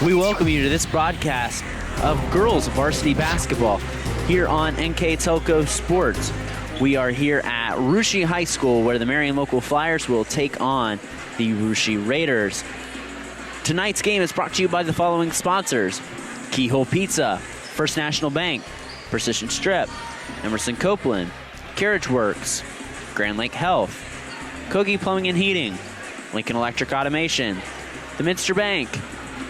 We welcome you to this broadcast of girls varsity basketball here on NKTelco Sports. We are here at Russia High School where the Marion local Flyers will take on the Russia Raiders. Tonight's game is brought to you by the following sponsors: Keyhole Pizza, First National Bank, Precision Strip, Emerson Copeland, Carriage Works, Grand Lake Health, Kogi Plumbing and Heating, Lincoln Electric Automation, the Minster Bank,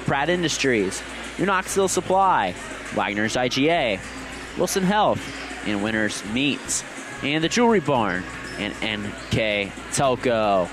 Pratt Industries, New Knoxville Supply, Wagner's IGA, Wilson Health, and Winners Meats, and the Jewelry Barn, and NKTelco.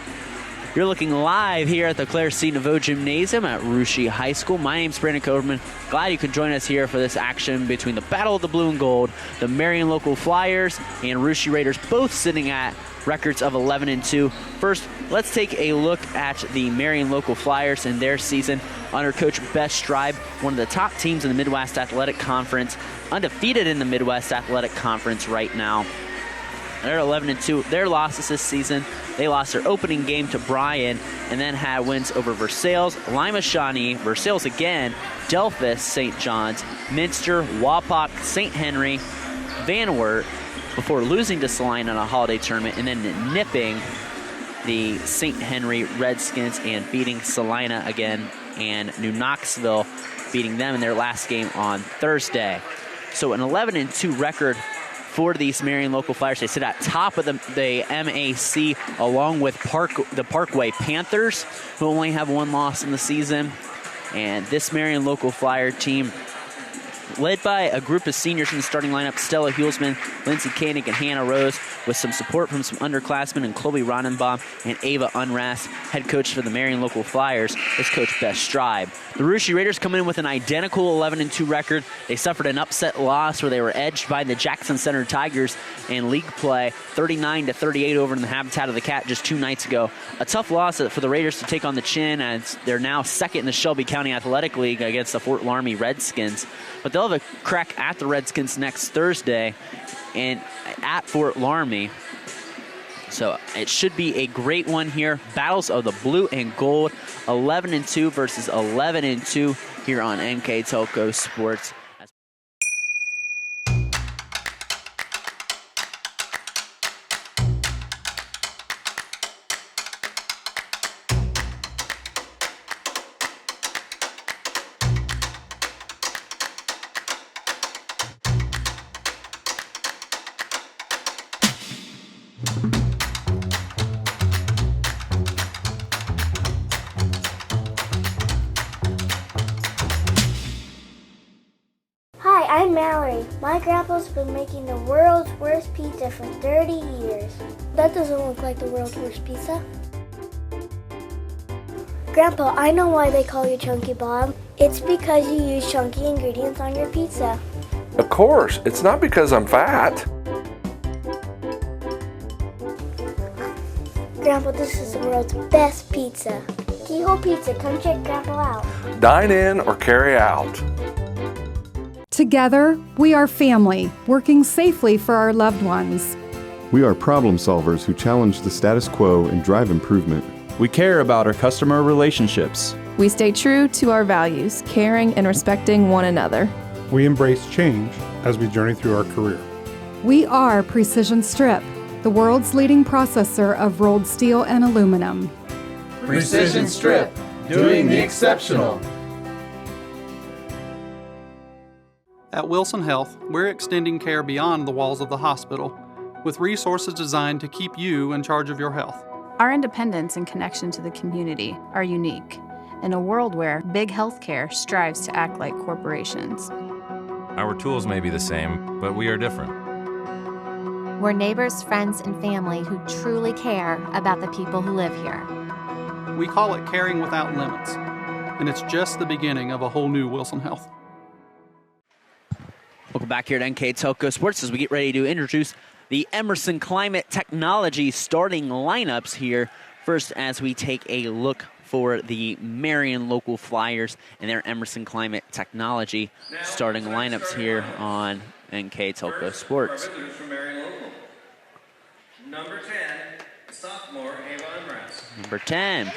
You're looking live here at the Claire C. Naveau Gymnasium at Russia High School. My name's Brandon Coverman. Glad you can join us here for this action between the Battle of the Blue and Gold, the Marion local Flyers and Russia Raiders, both sitting at records of 11-2. First, let's take a look at the Marion local Flyers and their season under Coach Beth Stribe, one of the top teams in the Midwest Athletic Conference, undefeated in the Midwest Athletic Conference right now. They're 11-2. Their losses this season, they lost their opening game to Bryan and then had wins over Versailles, Lima Shawnee, Versailles again, Delphus, St. John's, Minster, Wapak, St. Henry, Van Wert, before losing to Salina in a holiday tournament and then nipping the St. Henry Redskins and beating Salina again, and New Knoxville beating them in their last game on Thursday. So an 11-2 record for these Marion local Flyers. They sit at top of the MAC along with the Parkway Panthers, who only have one loss in the season. And this Marion local Flyer team, led by a group of seniors in the starting lineup: Stella Hulsman, Lindsay Koenig, and Hannah Rose, with some support from some underclassmen and Chloe Ronenbaum and Ava Unrast. Head coach for the Marion local Flyers is Coach Beth Stribe. The Russia Raiders come in with an identical 11-2 record. They suffered an upset loss where they were edged by the Jackson Center Tigers in league play, 39-38 over in the Habitat of the Cat just 2 nights ago. A tough loss for the Raiders to take on the chin, as they're now second in the Shelby County Athletic League against the Fort Laramie Redskins. But they'll have a crack at the Redskins next Thursday and at Fort Laramie. So it should be a great one here. Battles of the Blue and Gold, 11-2 versus 11-2 here on NKTelco Sports. I'm Mallory. My grandpa's been making the world's worst pizza for 30 years. That doesn't look like the world's worst pizza. Grandpa, I know why they call you Chunky Bob. It's because you use chunky ingredients on your pizza. Of course, it's not because I'm fat. Grandpa, this is the world's best pizza. Keyhole Pizza, come check Grandpa out. Dine in or carry out. Together, we are family, working safely for our loved ones. We are problem solvers who challenge the status quo and drive improvement. We care about our customer relationships. We stay true to our values, caring and respecting one another. We embrace change as we journey through our career. We are Precision Strip, the world's leading processor of rolled steel and aluminum. Precision Strip, doing the exceptional. At Wilson Health, we're extending care beyond the walls of the hospital, with resources designed to keep you in charge of your health. Our independence and connection to the community are unique in a world where big healthcare strives to act like corporations. Our tools may be the same, but we are different. We're neighbors, friends, and family who truly care about the people who live here. We call it caring without limits, and it's just the beginning of a whole new Wilson Health. Welcome back here at NKTelco Sports as we get ready to introduce the Emerson Climate Technology starting lineups here. First, as we take a look for the Marion local Flyers and their Emerson Climate Technology starting lineups here on NKTelco Sports. Number 10, sophomore Ava Unrast. Number 10,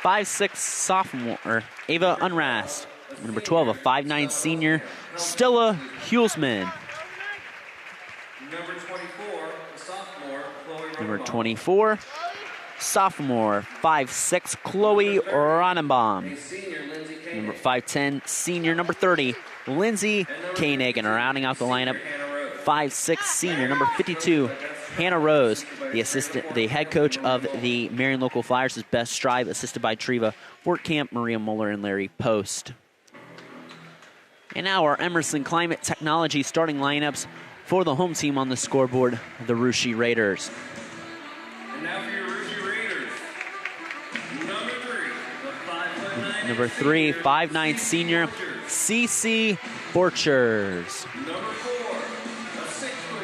5'6" sophomore Ava Unrast. Number 12, a 5'9 senior, Stella Hulsman. Number 24, a sophomore, Chloe Number Ronenbaum. 24, sophomore, 5'6 Chloe Ronenbaum. Number 5'10 senior, number 30, Lindsay Koenig. And rounding out the lineup, 5'6 senior, number 52, Hannah Rose. The head coach of the Marion Local Flyers is Beth Strive, assisted by Treva Fortcamp, Maria Muller, and Larry Post. And now our Emerson Climate Technology starting lineups for the home team on the scoreboard, the Russia Raiders. And now for your Russia Raiders. Number 3, 5'9 senior, CC Borchers.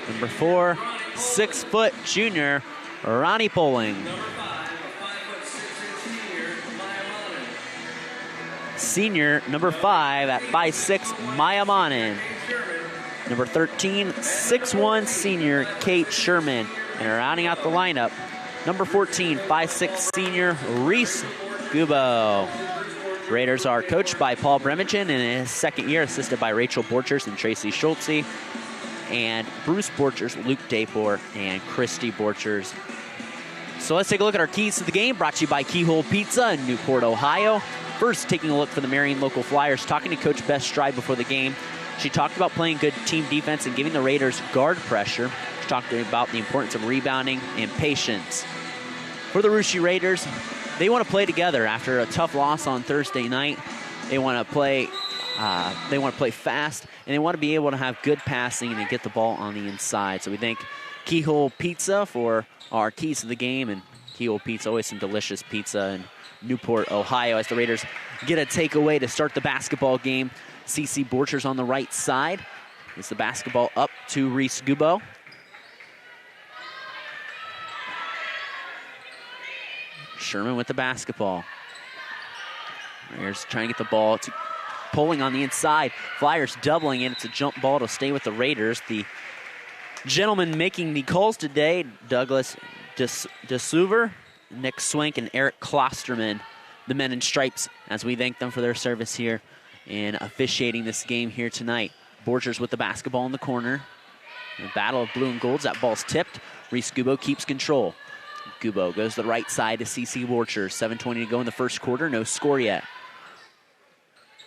Number 4, 6-foot junior, Ronnie Poling. Senior, number 5 at 5'6", Maya Manin. Number 13, 6'1", senior, Kate Sherman. And rounding out the lineup, number 14, 5'6", senior, Reese Gubo. Raiders are coached by Paul Bremingen in his second year, assisted by Rachel Borchers and Tracy Schultze, and Bruce Borchers, Luke Dapor, and Christy Borchers. So let's take a look at our keys to the game, brought to you by Keyhole Pizza in Newport, Ohio. First, taking a look for the Marion Local Flyers, talking to Coach Beth Strive before the game. She talked about playing good team defense and giving the Raiders guard pressure. She talked about the importance of rebounding and patience. For the Russia Raiders, they want to play together after a tough loss on Thursday night. They want to play fast, and they want to be able to have good passing and get the ball on the inside. So we thank Keyhole Pizza for our keys to the game, and Keyhole Pizza, always some delicious pizza in Newport, Ohio, as the Raiders get a takeaway to start the basketball game. CC Borchers on the right side. Gets the basketball up to Reese Gubo. Sherman with the basketball. Raiders trying to get the ball to Poling on the inside. Flyers doubling in. It's a jump ball to stay with the Raiders. The gentlemen making the calls today, Douglas DeSuver, Nick Swank, and Eric Klosterman, the men in stripes, as we thank them for their service here in officiating this game here tonight. Borchers with the basketball in the corner. The battle of blue and golds. That ball's tipped. Reese Gubo keeps control. Gubo goes to the right side to CC Borchers. 7:20 to go in the first quarter. No score yet.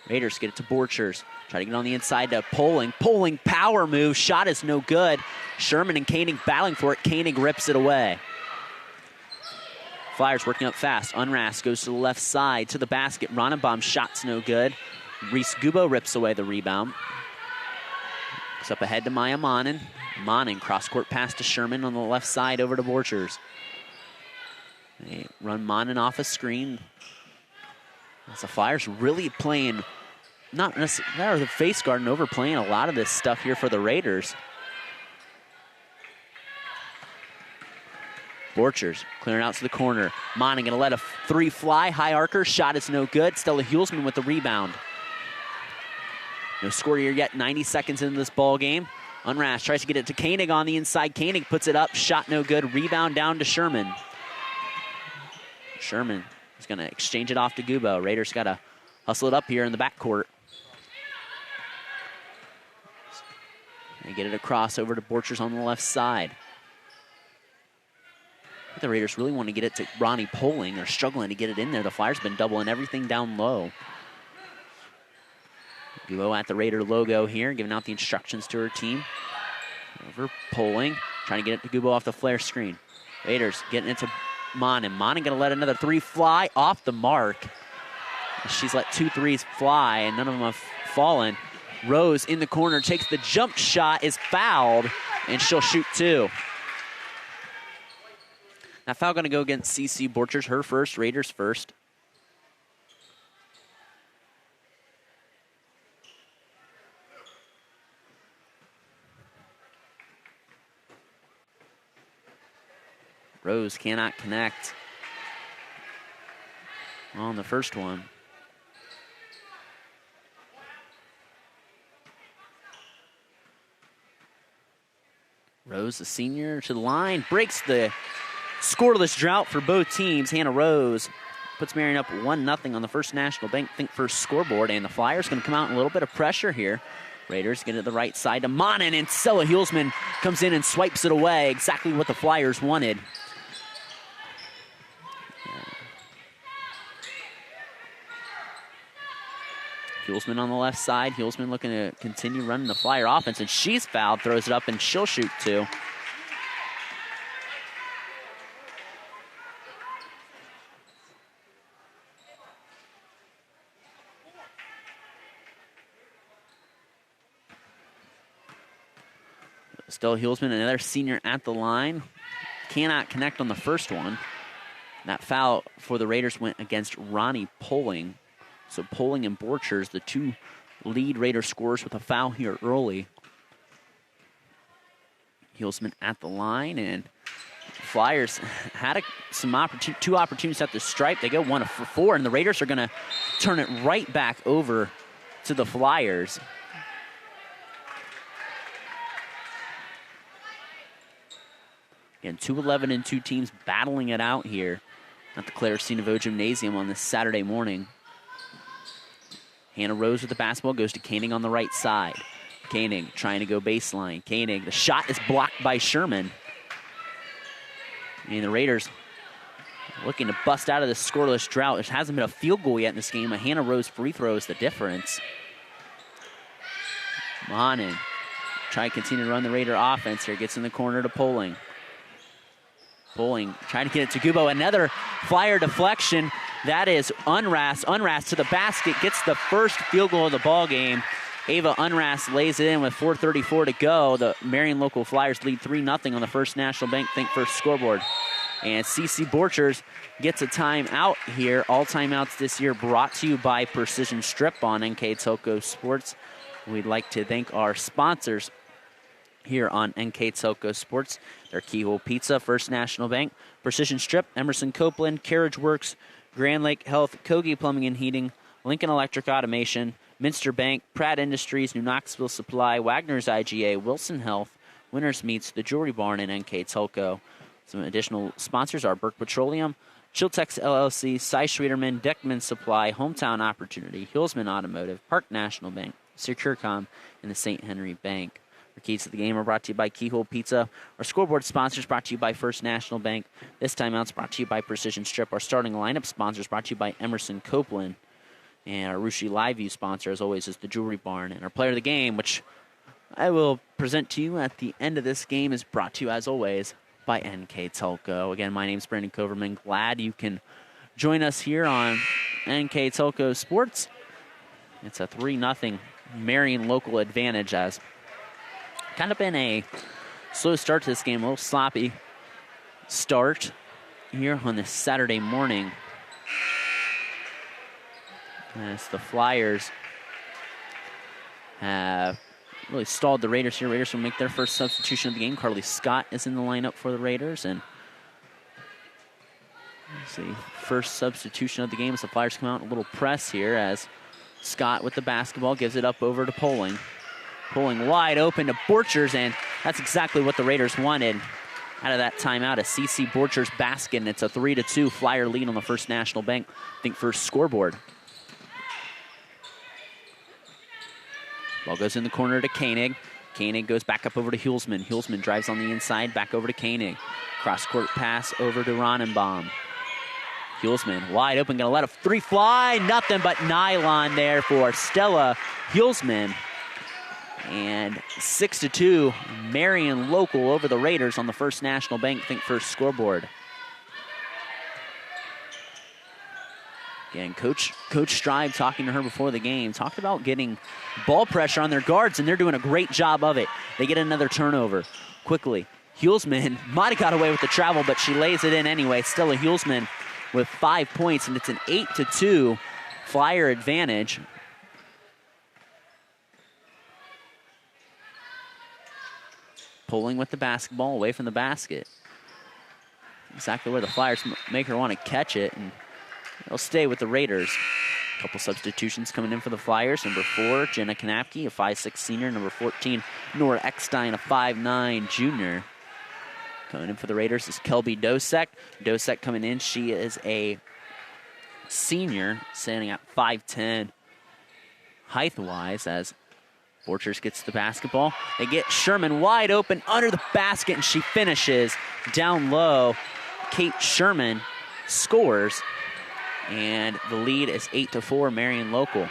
Raiders get it to Borchers. Try to get on the inside to Poling. Poling power move. Shot is no good. Sherman and Koenig battling for it. Koenig rips it away. Flyers working up fast. Unras goes to the left side to the basket. Ronenbaum shot's no good. Reese Gubo rips away the rebound. It's up ahead to Maya Manin. Manin cross-court pass to Sherman on the left side over to Borchers. They run Manin off a screen. As the Flyers really playing, not necessarily the face guard and overplaying a lot of this stuff here for the Raiders. Borchers clearing out to the corner. Manin gonna let a three fly. High archer, shot is no good. Stella Hulsman with the rebound. No score here yet, 90 seconds into this ball game. Unrash tries to get it to Koenig on the inside. Koenig puts it up, shot no good. Rebound down to Sherman. Sherman is gonna exchange it off to Gubo. Raiders gotta hustle it up here in the backcourt. They get it across over to Borchers on the left side. The Raiders really want to get it to Ronnie Poling. They're struggling to get it in there. The Flyers been doubling everything down low. Gubo at the Raider logo here, giving out the instructions to her team. Over Poling, trying to get it to Gubo off the flare screen. Raiders getting it to Manin. Manin gonna let another three fly off the mark. She's let 2 threes fly, and none of them have fallen. Rose in the corner takes the jump shot, is fouled, and she'll shoot 2. That foul going to go against CC Borchers, her first, Raiders first. Rose cannot connect on the first one. Rose, the senior, to the line, breaks the scoreless drought for both teams. Hannah Rose puts Marion up 1-0 on the First National Bank Think First scoreboard, and the Flyers going to come out in a little bit of pressure here. Raiders get it to the right side to Monin, and Stella Hulsman comes in and swipes it away, exactly what the Flyers wanted. Hulsman on the left side. Hulsman looking to continue running the Flyer offense, and she's fouled, throws it up, and she'll shoot two. Still Hulsman, another senior at the line. Cannot connect on the first one. That foul for the Raiders went against Ronnie Poling. So Poling and Borchers, the two lead Raider scorers, with a foul here early. Hulsman at the line, and Flyers had two opportunities at the stripe. They go 1 for 4, and the Raiders are going to turn it right back over to the Flyers. Again, 2-11 and 2 teams battling it out here at the Claire Cinevo Gymnasium on this Saturday morning. Hannah Rose with the basketball, goes to Koenig on the right side. Koenig trying to go baseline. Koenig, the shot is blocked by Sherman. And the Raiders looking to bust out of this scoreless drought. There hasn't been a field goal yet in this game. A Hannah Rose free throw is the difference. Monin trying to continue to run the Raider offense here. Gets in the corner to Poling. Poling trying to get it to Gubo. Another Flyer deflection. That is Unrast. Unrast to the basket. Gets the first field goal of the ball game. Ava Unrast lays it in with 4:34 to go. The Marion local Flyers lead 3-0 on the First National Bank Think First scoreboard. And CC Borchers gets a timeout here. All timeouts this year brought to you by Precision Strip on NKTelco Sports. We'd like to thank our sponsors here on NKTelco Sports. They're Keyhole Pizza, First National Bank, Precision Strip, Emerson Copeland, Carriage Works, Grand Lake Health, Kogi Plumbing and Heating, Lincoln Electric Automation, Minster Bank, Pratt Industries, New Knoxville Supply, Wagner's IGA, Wilson Health, Winners Meats, The Jewelry Barn, and NKTelco. Some additional sponsors are Burke Petroleum, Chiltex LLC, Cy Schwederman, Deckman Supply, Hometown Opportunity, Hillsman Automotive, Park National Bank, Securecom, and the St. Henry Bank. Our keys to the game are brought to you by Keyhole Pizza. Our scoreboard sponsors brought to you by First National Bank. This timeout's brought to you by Precision Strip. Our starting lineup sponsors brought to you by Emerson Copeland. And our Rushi Live View sponsor, as always, is the Jewelry Barn. And our player of the game, which I will present to you at the end of this game, is brought to you, as always, by NKTelco. Again, my name's Brandon Coverman. Glad you can join us here on NKTelco Sports. It's a 3-0 Marion local advantage, as kind of been a slow start to this game, a little sloppy start here on this Saturday morning. As the Flyers have really stalled the Raiders here. Raiders will make their first substitution of the game. Carly Scott is in the lineup for the Raiders. And let's see, first substitution of the game as the Flyers come out in a little press here as Scott with the basketball gives it up over to Poling. Poling wide open to Borchers, and that's exactly what the Raiders wanted out of that timeout. A CC Borchers basket, and it's a 3-2 Flyer lead on the First National Bank Think First scoreboard. Ball goes in the corner to Koenig. Koenig goes back up over to Hulsman. Hulsman drives on the inside, back over to Koenig. Cross-court pass over to Ronenbaum. Hulsman wide open, going to let a three fly. Nothing but nylon there for Stella Hulsman. And 6-2, Marion local over the Raiders on the First National Bank Think First scoreboard. Again, Coach Strive, talking to her before the game, talked about getting ball pressure on their guards, and they're doing a great job of it. They get another turnover quickly. Hulsman might have got away with the travel, but she lays it in anyway. Stella Hulsman with 5 points, and it's an 8-2 Flyer advantage. Pulling with the basketball away from the basket. Exactly where the Flyers make her want to catch it, and they'll stay with the Raiders. A couple substitutions coming in for the Flyers. Number 4, Jenna Knapke, a 5'6" senior. Number 14, Nora Eckstein, a 5'9" junior. Coming in for the Raiders is Kelby Dosek. Dosek coming in. She is a senior, standing at 5'10", height-wise, as Borchers gets the basketball. They get Sherman wide open under the basket, and she finishes down low. Kate Sherman scores, and the lead is 8-4, Marion Local.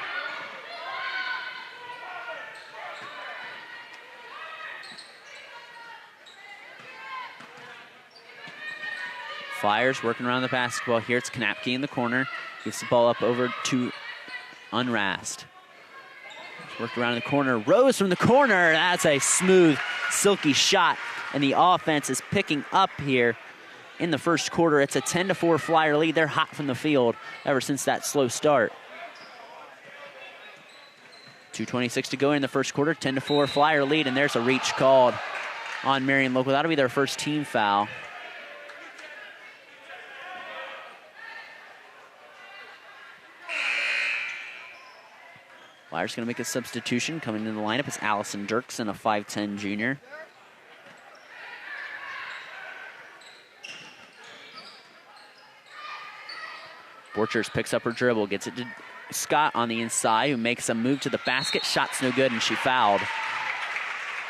Flyers working around the basketball here. It's Knapke in the corner. Gets the ball up over to Unrast. Worked around in the corner. Rose from the corner. That's a smooth, silky shot. And the offense is picking up here in the first quarter. It's a 10-4 Flyer lead. They're hot from the field ever since that slow start. 2:26 to go in the first quarter. 10-4 Flyer lead. And there's a reach called on Marion Local. That'll be their first team foul. Flyers going to make a substitution. Coming into the lineup is Allison Dirksen, a 5'10 junior. Borchers picks up her dribble, gets it to Scott on the inside, who makes a move to the basket. Shot's no good, and she fouled.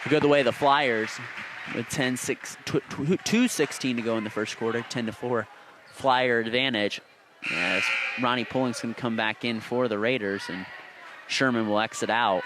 To go the way of the Flyers with 2:16 to go in the first quarter. 10-4 Flyer advantage. As Ronnie Pulling's going to come back in for the Raiders, and Sherman will exit out.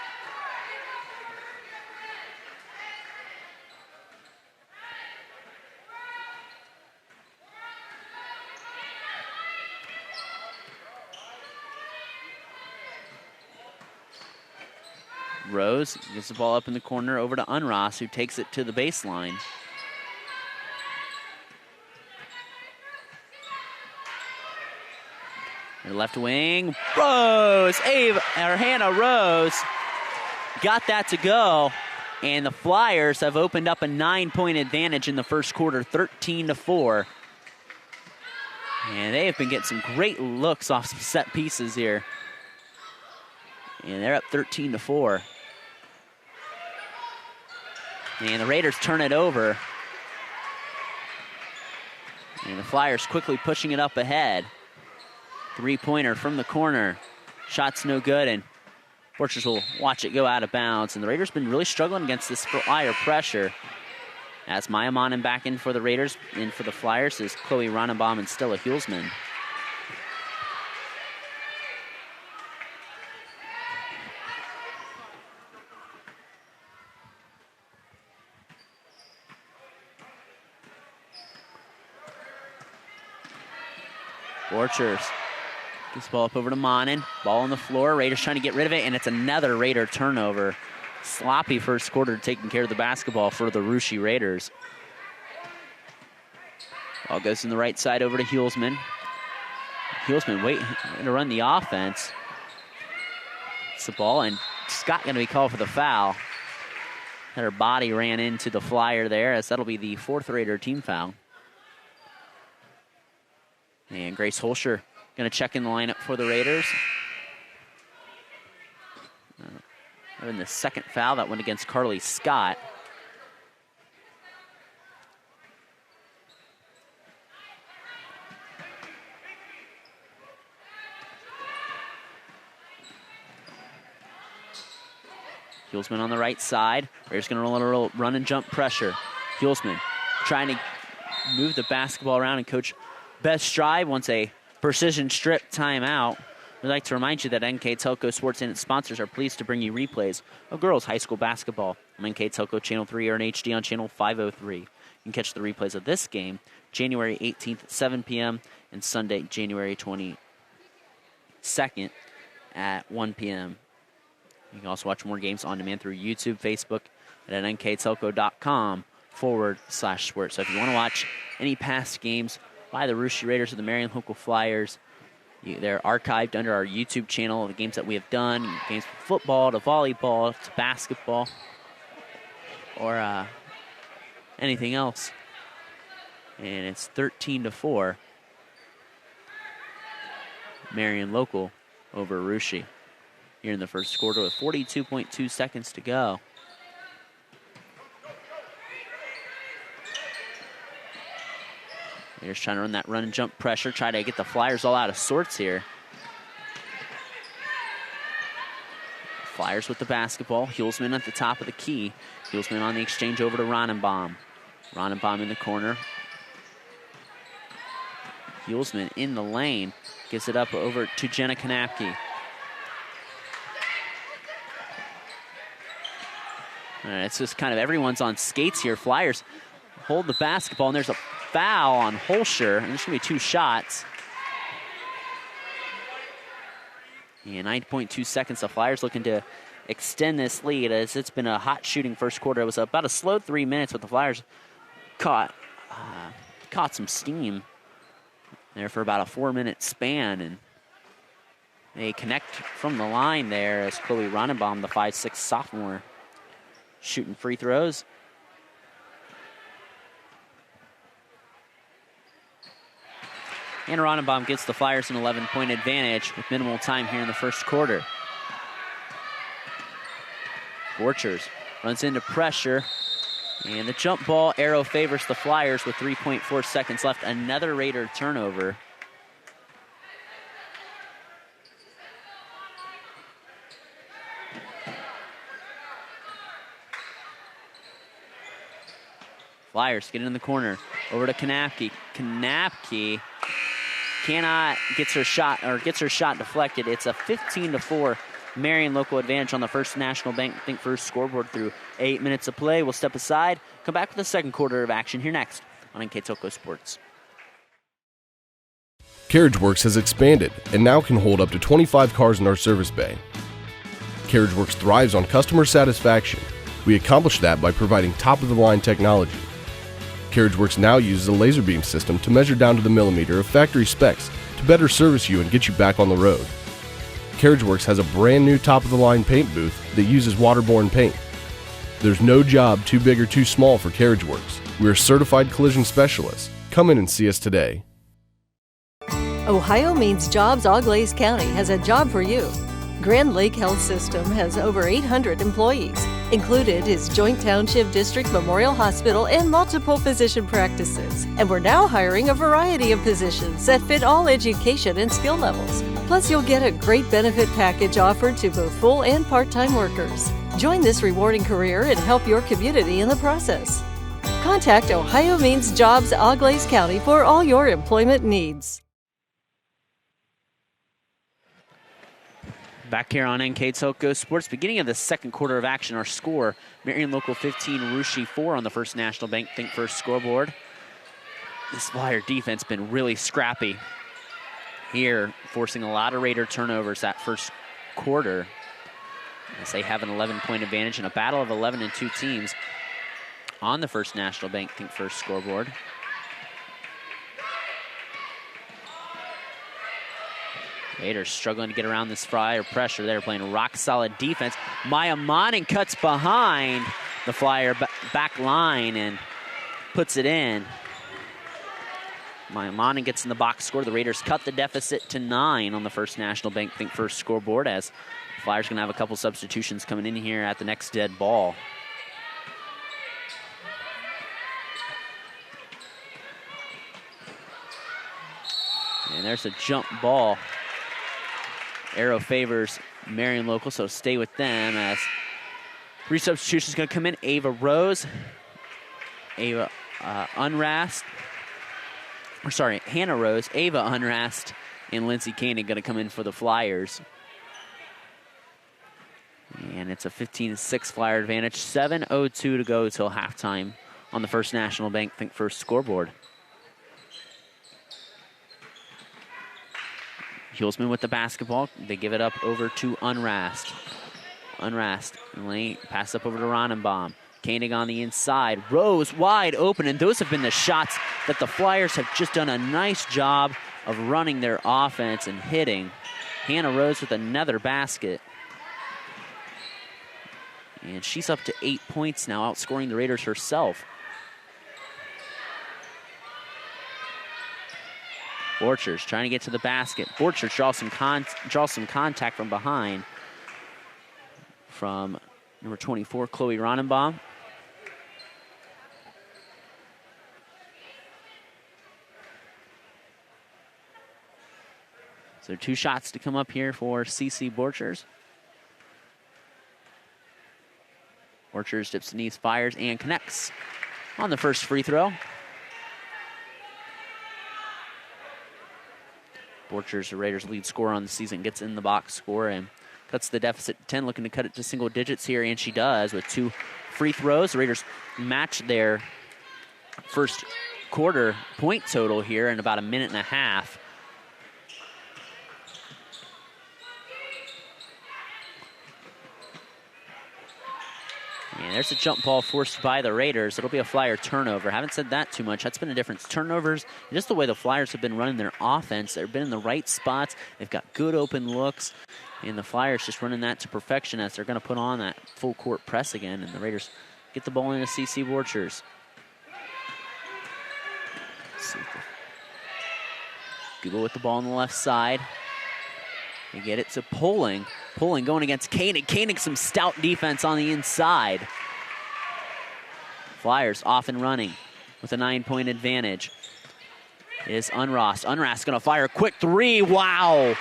Rose gets the ball up in the corner over to Unross, who takes it to the baseline. Her left wing, Rose, Hannah Rose got that to go, and the Flyers have opened up a 9-point advantage in the first quarter, 13-4. And they have been getting some great looks off some set pieces here. And they're up 13-4. And the Raiders turn it over. And the Flyers quickly pushing it up ahead. Three-pointer from the corner. Shot's no good, and Borchers will watch it go out of bounds. And the Raiders been really struggling against this Flyer pressure. As Maya Monin back in for the Raiders, in for the Flyers is Chloe Ronenbaum and Stella Hulsman. Borchers gets the ball up over to Monin. Ball on the floor. Raiders trying to get rid of it, and it's another Raider turnover. Sloppy first quarter taking care of the basketball for the Russia Raiders. Ball goes in the right side over to Hulsman. Hulsman waiting to run the offense. It's the ball, and Scott going to be called for the foul. Her body ran into the Flyer there, as that'll be the fourth Raider team foul. And Grace Holscher going to check in the lineup for the Raiders. In the second foul, that went against Carly Scott. Hulsman on the right side. Raiders going to roll a run and jump pressure. Hulsman trying to move the basketball around, and Coach Beth Strive wants a precision strip timeout. We'd like to remind you that NKTelco Sports and its sponsors are pleased to bring you replays of girls high school basketball on NKTelco Channel 3 or in HD on Channel 503. You can catch the replays of this game January 18th at 7 p.m. and Sunday, January 22nd at 1 p.m. You can also watch more games on demand through YouTube, Facebook, and at nktelco.com/sports. So if you want to watch any past games by the Russia Raiders or the Marion Local Flyers, they're archived under our YouTube channel, the games that we have done, games from football to volleyball to basketball or anything else. And it's 13-4. Marion Local over Russia here in the first quarter with 42.2 seconds to go. Raiders trying to run that run and jump pressure, try to get the Flyers all out of sorts here. Flyers with the basketball. Hulsman at the top of the key. Hulsman on the exchange over to Ronenbaum. Ronenbaum in the corner. Hulsman in the lane. Gives it up over to Jenna Kanapke. All right, it's just kind of everyone's on skates here. Flyers hold the basketball, and there's a foul on Holscher, and there's going to be 2 shots. Yeah, 9.2 seconds. The Flyers looking to extend this lead as it's been a hot shooting first quarter. It was about a slow 3 minutes, but the Flyers caught some steam there for about a 4-minute span, and they connect from the line there as Chloe Ronenbaum, the 5'6" sophomore, shooting free throws. And Ronenbaum gets the Flyers an 11-point advantage with minimal time here in the first quarter. Borchers runs into pressure. And the jump ball arrow favors the Flyers with 3.4 seconds left. Another Raider turnover. Flyers get in the corner. Over to Kanapke. Kanapke gets her shot deflected. It's a 15-4 Marion local advantage on the First National Bank Think First scoreboard through 8 minutes of play. We'll step aside, come back with the second quarter of action here next on NKTelco Sports. CarriageWorks has expanded and now can hold up to 25 cars in our service bay. CarriageWorks thrives on customer satisfaction. We accomplish that by providing top-of-the-line technology. CarriageWorks now uses a laser beam system to measure down to the millimeter of factory specs to better service you and get you back on the road. CarriageWorks has a brand new top-of-the-line paint booth that uses waterborne paint. There's no job too big or too small for CarriageWorks. We're certified collision specialists. Come in and see us today. Ohio Means Jobs Auglaize County has a job for you. Grand Lake Health System has over 800 employees. Included is Joint Township District Memorial Hospital and multiple physician practices. And we're now hiring a variety of positions that fit all education and skill levels. Plus, you'll get a great benefit package offered to both full and part-time workers. Join this rewarding career and help your community in the process. Contact Ohio Means Jobs Auglaize County for all your employment needs. Back here on NKTelco Sports, beginning of the second quarter of action, our score, Marion Local 15, Russia 4 on the First National Bank Think First scoreboard. This Flyer defense been really scrappy here, forcing a lot of Raider turnovers that first quarter, as they have an 11-point advantage in a battle of 11 and 2 teams on the First National Bank Think First scoreboard. Raiders struggling to get around this Flyer pressure. They're playing rock-solid defense. Maya Monin cuts behind the Flyer back line and puts it in. Maya Monin gets in the box score. The Raiders cut the deficit to 9 on the First National Bank Think First scoreboard, as the Flyers going to have a couple substitutions coming in here at the next dead ball. And there's a jump ball. Arrow favors Marion Local, so stay with them as 3 substitutions going to come in. Ava Rose, Hannah Rose, Ava Unrast, and Lindsay Koenig going to come in for the Flyers. And it's a 15-6 Flyer advantage. 7:02 to go till halftime on the First National Bank Think First scoreboard. Hulsman with the basketball. They give it up over to Unrast. Unrast, lane, pass up over to Ronenbaum. Koenig on the inside. Rose wide open, and those have been the shots that the Flyers have just done a nice job of running their offense and hitting. Hannah Rose with another basket. And she's up to 8 points now, outscoring the Raiders herself. Borchers trying to get to the basket. Borchers draws some contact from behind from number 24, Chloe So 2 shots to come up here for CC Borchers. Borchers dips the knees, fires, and connects on the first free throw. Borchers, the Raiders' lead scorer on the season, gets in the box score and cuts the deficit to 10, looking to cut it to single digits here, and she does with 2 free throws. The Raiders match their first quarter point total here in about a minute and a half. And there's a jump ball forced by the Raiders. It'll be a Flyer turnover. Haven't said that too much. That's been a difference. Turnovers, just the way the Flyers have been running their offense. They've been in the right spots. They've got good open looks. And the Flyers just running that to perfection as they're going to put on that full court press again. And the Raiders get the ball into CC Borchers. Google with the ball on the left side. They get it to Poling. Poling going against Koenig. Koenig, some stout defense on the inside. Flyers off and running with a 9-point advantage. Is Unrast. Unrast going to fire a quick 3. Wow.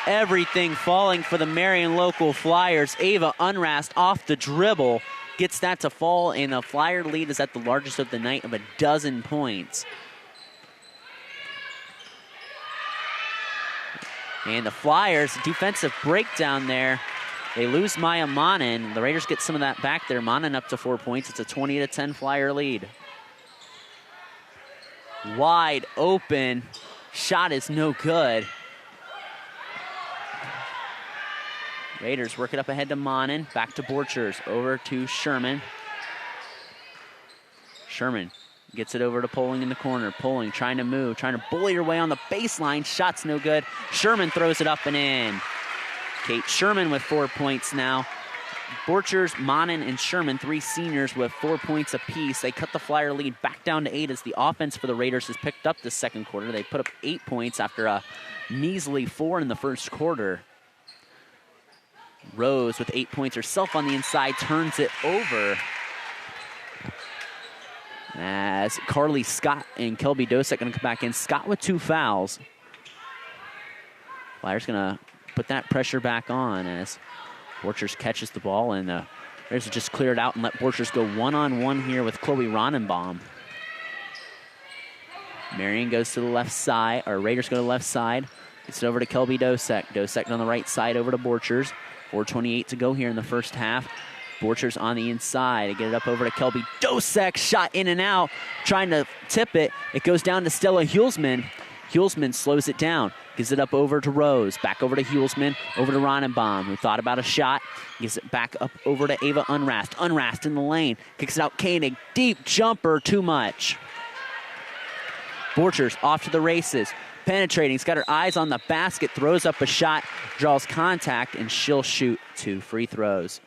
Everything falling for the Marion local Flyers. Ava Unrast off the dribble gets that to fall, and the Flyer lead is at the largest of the night of 12 points. And the Flyers, defensive breakdown there. They lose Maya Manin. The Raiders get some of that back there. Manin up to 4 points. It's a 20-10 Flyer lead. Wide open. Shot is no good. Raiders work it up ahead to Manin. Back to Borchers. Over to Sherman. Sherman gets it over to Poling in the corner. Poling trying to move, trying to bully her way on the baseline. Shot's no good. Sherman throws it up and in. Kate Sherman with 4 points now. Borchers, Manin, and Sherman, 3 seniors with 4 points apiece. They cut the Flyer lead back down to 8 as the offense for the Raiders has picked up this second quarter. They put up 8 points after a measly 4 in the first quarter. Rose with 8 points herself on the inside turns it over. As Carly Scott and Kelby Dosek going to come back in. Scott with 2 fouls. Flyers going to put that pressure back on as Borchers catches the ball, and the Raiders just clear it out and let Borchers go one-on-one here with Chloe Ronenbaum. Marion goes to the left side, or Raiders go to the left side. Gets it over to Kelby Dosek. Dosek on the right side over to Borchers. 4:28 to go here in the first half. Borchers on the inside. They get it up over to Kelby Dosek. Shot in and out. Trying to tip it. It goes down to Stella Hulsman. Hulsman slows it down. Gives it up over to Rose. Back over to Hulsman. Over to Ronenbaum, who thought about a shot. Gives it back up over to Ava Unrast. Unrast in the lane. Kicks it out Koenig. Deep jumper. Too much. Borchers off to the races. Penetrating. She's got her eyes on the basket. Throws up a shot. Draws contact. And she'll shoot 2 free throws.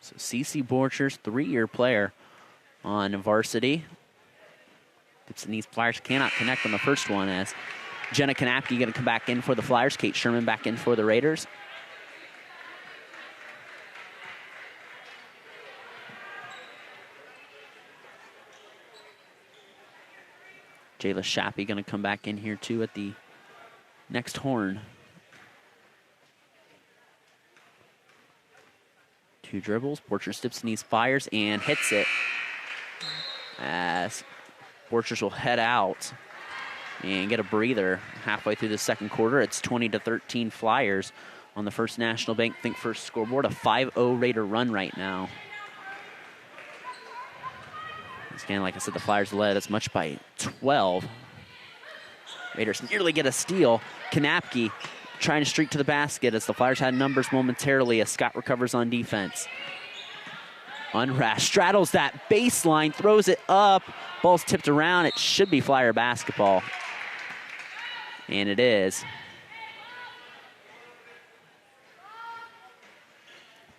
So CC Borchers, 3-year player on Varsity. And these Flyers cannot connect on the first one as Jenna Kanapke going to come back in for the Flyers. Kate Sherman back in for the Raiders. Jayla Shappy going to come back in here too at the next horn. 2 dribbles. Borchers dips knees, fires, and hits it. As Borchers will head out and get a breather halfway through the second quarter. It's 20-13 Flyers on the First National Bank Think First scoreboard. A 5-0 Raider run right now. Again, like I said, the Flyers led as much by 12. Raiders nearly get a steal. Kanapke trying to streak to the basket as the Flyers had numbers momentarily as Scott recovers on defense. Unrast straddles that baseline, throws it up. Ball's tipped around. It should be Flyer basketball. And it is.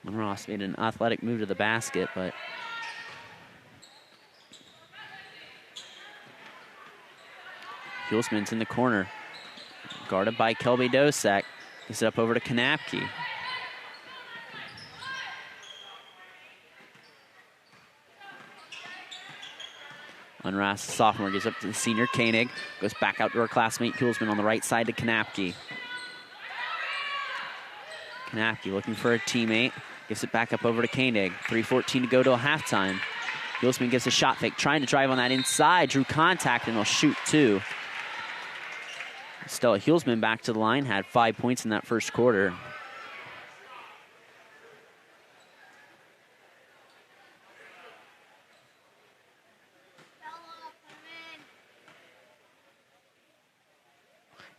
Unrast made an athletic move to the basket, but Hulsman's in the corner. Guarded by Kelby Dosek. Gets it up over to Kanapke. Unrast, the sophomore, gives up to the senior Koenig. Goes back out to her classmate Hulsman on the right side to Knapke. Knapke looking for a teammate. Gives it back up over to Koenig. 3:14 to go till halftime. Hulsman gives a shot fake, trying to drive on that inside. Drew contact and will shoot two. Stella Hulsman back to the line, had 5 points in that first quarter.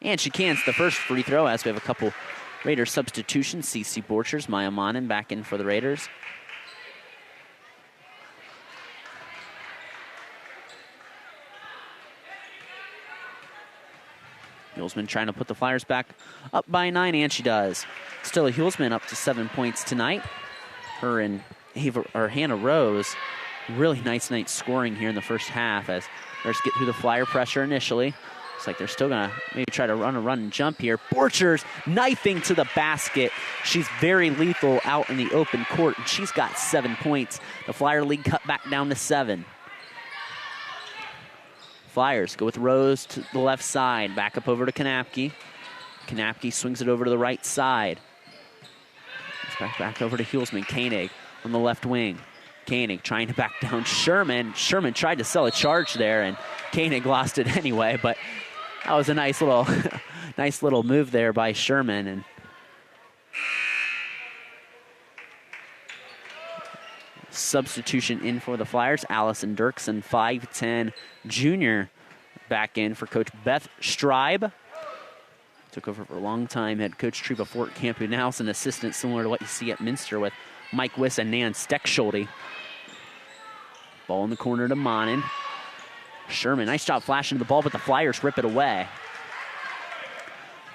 And she cans the first free throw as we have a couple Raiders substitutions. CC Borchers, Maya Monin back in for the Raiders. Hulsman trying to put the Flyers back up by 9, and she does. Stella Hulsman up to 7 points tonight. Her and Hannah Rose, really nice night scoring here in the first half as Raiders get through the Flyer pressure initially. Looks like they're still going to maybe try to run and jump here. Borchers knifing to the basket. She's very lethal out in the open court, and she's got 7 points. The Flyer lead cut back down to 7. Flyers go with Rose to the left side. Back up over to Knapke. Knapke swings it over to the right side. It's back over to Hulsman. Koenig on the left wing. Koenig trying to back down Sherman. Sherman tried to sell a charge there, and Koenig lost it anyway, but that was a nice little move there by Sherman. And substitution in for the Flyers. Allison Dirksen, 5'10", junior, back in for Coach Beth Straub. Took over for a long time. Head coach Treva Fortkamp, who now is an assistant similar to what you see at Minster with Mike Wiss and Nan Steckschulte. Ball in the corner to Monin. Sherman, nice job flashing the ball, but the Flyers rip it away.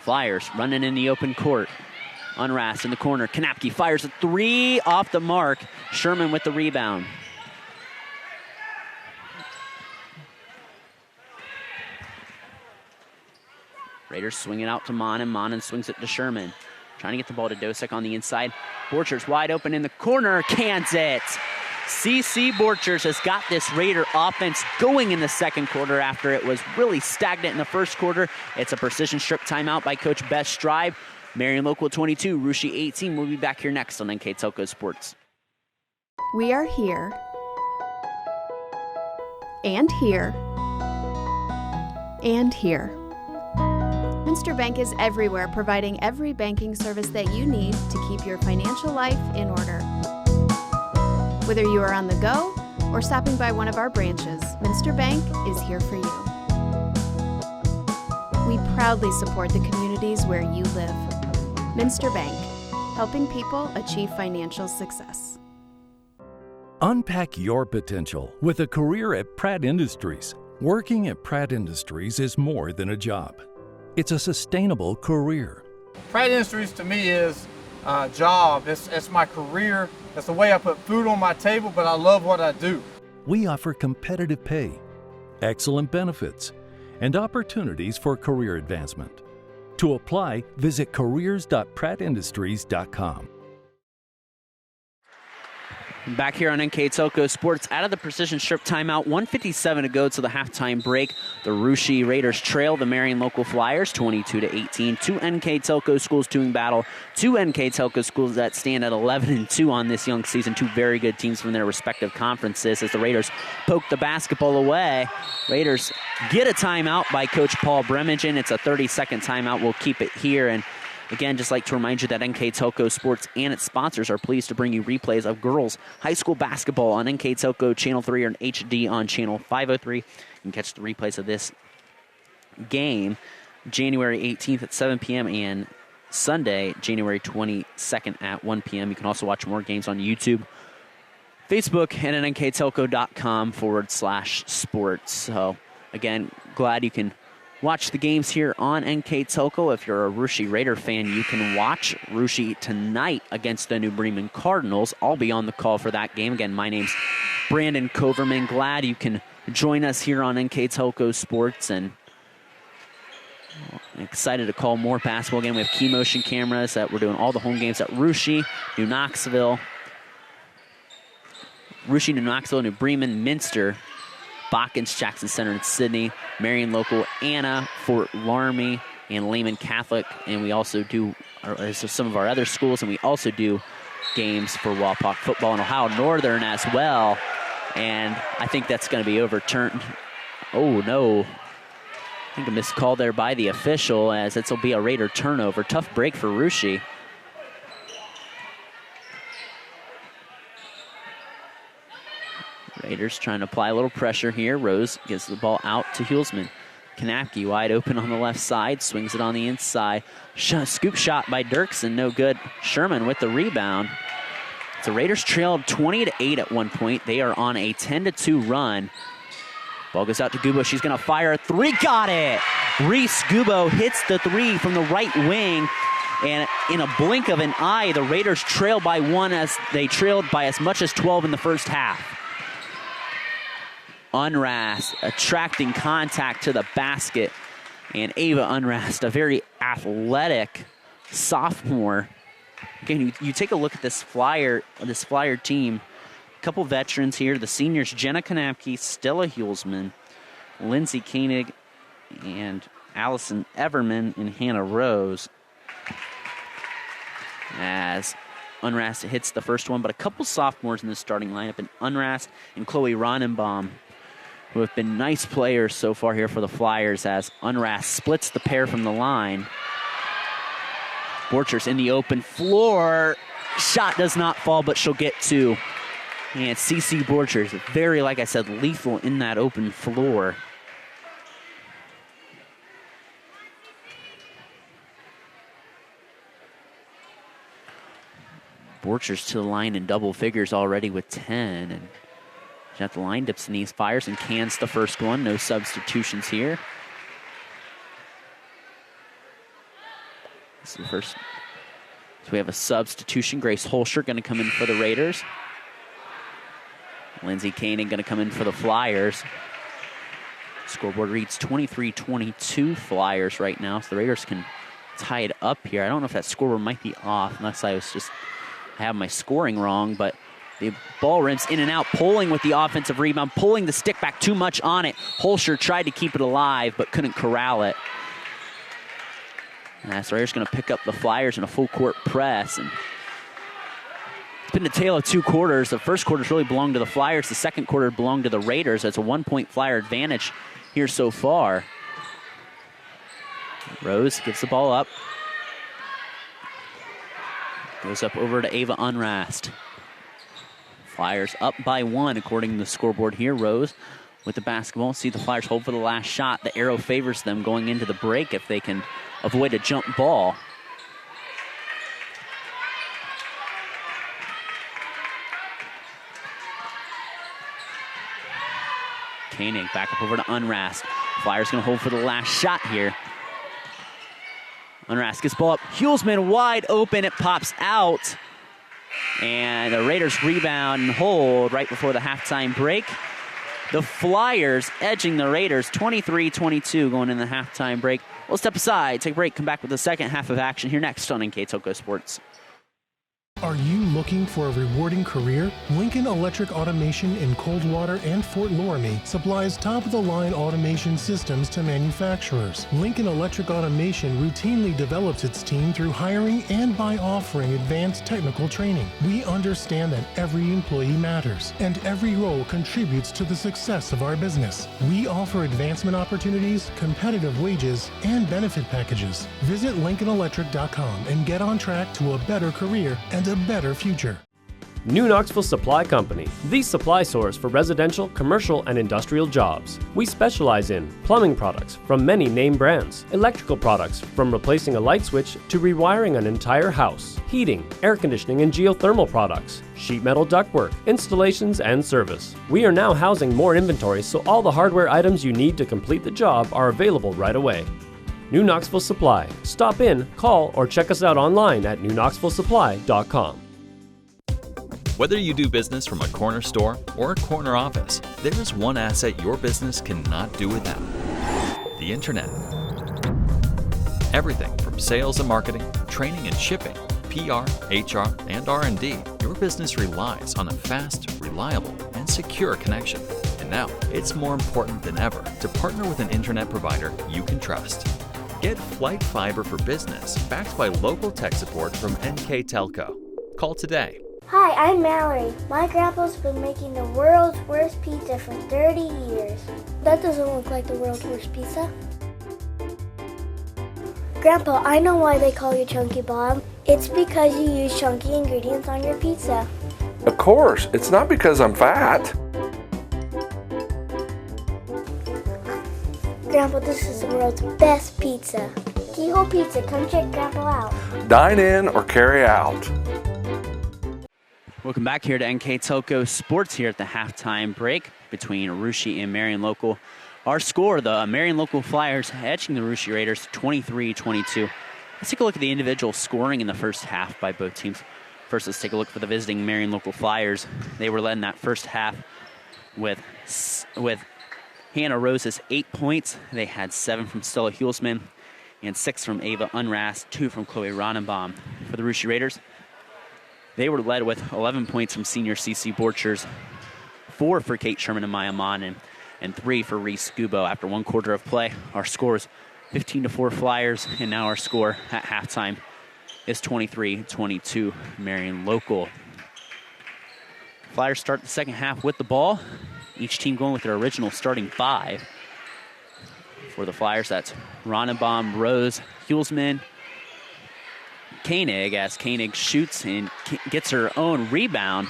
Flyers running in the open court. Unrast in the corner. Knapke fires a three off the mark. Sherman with the rebound. Raiders swing it out to Monin. Monin swings it to Sherman. Trying to get the ball to Dosek on the inside. Borchers wide open in the corner. Cans it. CC Borchers has got this Raider offense going in the second quarter after it was really stagnant in the first quarter. It's a precision strip timeout by Coach Beth Straub. Marion Local 22, Russia 18. We'll be back here next on NKTelco Sports. We are here and here and here. Minster Bank is everywhere, providing every banking service that you need to keep your financial life in order. Whether you are on the go or stopping by one of our branches, Minster Bank is here for you. We proudly support the communities where you live. Minster Bank, helping people achieve financial success. Unpack your potential with a career at Pratt Industries. Working at Pratt Industries is more than a job. It's a sustainable career. Pratt Industries to me is a job. It's my career. It's the way I put food on my table, but I love what I do. We offer competitive pay, excellent benefits, and opportunities for career advancement. To apply, visit careers.prattindustries.com. Back here on NKTelco Sports, out of the precision strip timeout, 1:57 to go to the halftime break. The Russia Raiders trail the Marion Local Flyers 22-18. Two NKTelco schools doing battle. Two NKTelco schools that stand at 11-2 on this young season. Two very good teams from their respective conferences as the Raiders poke the basketball away. Raiders get a timeout by Coach Paul Bremingen. It's a 30-second timeout. We'll keep it here. And again, just like to remind you that NKTelco Sports and its sponsors are pleased to bring you replays of girls high school basketball on NKTelco Channel 3 or in HD on Channel 503. You can catch the replays of this game January 18th at 7 p.m. and Sunday, January 22nd at 1 p.m. You can also watch more games on YouTube, Facebook, and at nktelco.com/sports. So, again, glad you can watch the games here on NKTelco. If you're a Russia Raider fan, you can watch Russia tonight against the New Bremen Cardinals. I'll be on the call for that game. Again, my name's Brandon Coverman. Glad you can join us here on NKTelco Sports, and I'm excited to call more basketball game. We have key motion cameras that we're doing all the home games at Russia, New Knoxville, New Bremen, Minster. Botkins, Jackson Center, and Sydney. Marion Local, Anna, Fort Laramie, and Lehman Catholic. And we also do some of our other schools, and we also do games for Wapak football and Ohio Northern as well. And I think that's going to be overturned. Oh, no. I think a missed call there by the official, as this will be a Raider turnover. Tough break for Russia. Raiders trying to apply a little pressure here. Rose gives the ball out to Hulsman. Kanapke wide open on the left side, swings it on the inside. Scoop shot by Dirksen, no good. Sherman with the rebound. The Raiders trailed 20-8 at one point. They are on a 10-2 run. Ball goes out to Gubo. She's going to fire a three. Got it! Reese Gubo hits the three from the right wing. And in a blink of an eye, the Raiders trail by one, as they trailed by as much as 12 in the first half. Unrast attracting contact to the basket. And Ava Unrast, a very athletic sophomore. Again, you take a look at this Flyer team. A couple veterans here. The seniors, Jenna Kanapke, Stella Hulsman, Lindsay Koenig, and Allison Everman, and Hannah Rose. As Unrast hits the first one, but a couple sophomores in the starting lineup, and Unrast and Chloe Ronenbaum, who have been nice players so far here for the Flyers, as Unrast splits the pair from the line. Borchers in the open floor. Shot does not fall, but she'll get two. And CC Borchers, very, like I said, lethal in that open floor. Borchers to the line in double figures already with 10. And she's at the line, dips the knees, fires, and cans the first one. No substitutions here. This is the first. So we have a substitution. Grace Holscher going to come in for the Raiders. Lindsay Koenig going to come in for the Flyers. Scoreboard reads 23-22 Flyers right now, so the Raiders can tie it up here. I don't know if that scoreboard might be off, unless I have my scoring wrong, but the ball rims in and out, pulling with the offensive rebound, pulling the stick back too much on it. Holscher tried to keep it alive, but couldn't corral it. And that's the Raiders going to pick up the Flyers in a full court press. And it's been the tale of two quarters. The first quarter's really belonged to the Flyers. The second quarter belonged to the Raiders. That's a 1-point Flyer advantage here so far. Rose gives the ball up. Goes up over to Ava Unrast. Flyers up by one, according to the scoreboard here. Rose with the basketball. See the Flyers hold for the last shot. The arrow favors them going into the break if they can avoid a jump ball. Koenig back up over to Unrast. Flyers going to hold for the last shot here. Unrast gets ball up. Hulsman wide open. It pops out. And the Raiders rebound and hold right before the halftime break. The Flyers edging the Raiders 23-22 going in the halftime break. We'll step aside, take a break, come back with the second half of action here next on NKTelco Sports. Are you looking for a rewarding career? Lincoln Electric Automation in Coldwater and Fort Laramie supplies top-of-the-line automation systems to manufacturers. Lincoln Electric Automation routinely develops its team through hiring and by offering advanced technical training. We understand that every employee matters, and every role contributes to the success of our business. We offer advancement opportunities, competitive wages, and benefit packages. Visit LincolnElectric.com and get on track to a better career and a better future. New Knoxville Supply Company, the supply source for residential, commercial, and industrial jobs. We specialize in plumbing products from many name brands, electrical products from replacing a light switch to rewiring an entire house, heating, air conditioning, and geothermal products, sheet metal ductwork, installations, and service. We are now housing more inventory, so all the hardware items you need to complete the job are available right away. New Knoxville Supply. Stop in, call, or check us out online at newknoxvillesupply.com. Whether you do business from a corner store or a corner office, there is one asset your business cannot do without: the internet. Everything from sales and marketing, training and shipping, PR, HR, and R&D, your business relies on a fast, reliable, and secure connection. And now, it's more important than ever to partner with an internet provider you can trust. Get Flight Fiber for Business, backed by local tech support from NKTelco. Call today. Hi, I'm Mallory. My grandpa's been making the world's worst pizza for 30 years. That doesn't look like the world's worst pizza. Grandpa, I know why they call you Chunky Bob. It's because you use chunky ingredients on your pizza. Of course, it's not because I'm fat. Grandpa, this is the world's best pizza. Keyhole Pizza, come check Grandpa out. Dine in or carry out. Welcome back here to NKTelco Sports here at the halftime break between Russia and Marion Local. Our score, the Marion Local Flyers edging the Russia Raiders 23-22. Let's take a look at the individual scoring in the first half by both teams. First, let's take a look for the visiting Marion Local Flyers. They were led in that first half with Hannah Rose's 8 points. They had 7 from Stella Hulsman and 6 from Ava Unrast, 2 from Chloe Ronenbaum. For the Russia Raiders, they were led with 11 points from senior CC Borchers, 4 for Kate Sherman and Maya Mon, and 3 for Reese Gubo. After 1 quarter of play, our score is 15-4 Flyers, and now our score at halftime is 23-22 Marion Local. Flyers start the second half with the ball. Each team going with their original starting 5. For the Flyers, that's Ronenbaum, Rose, Hulsman, Koenig, as Koenig shoots and gets her own rebound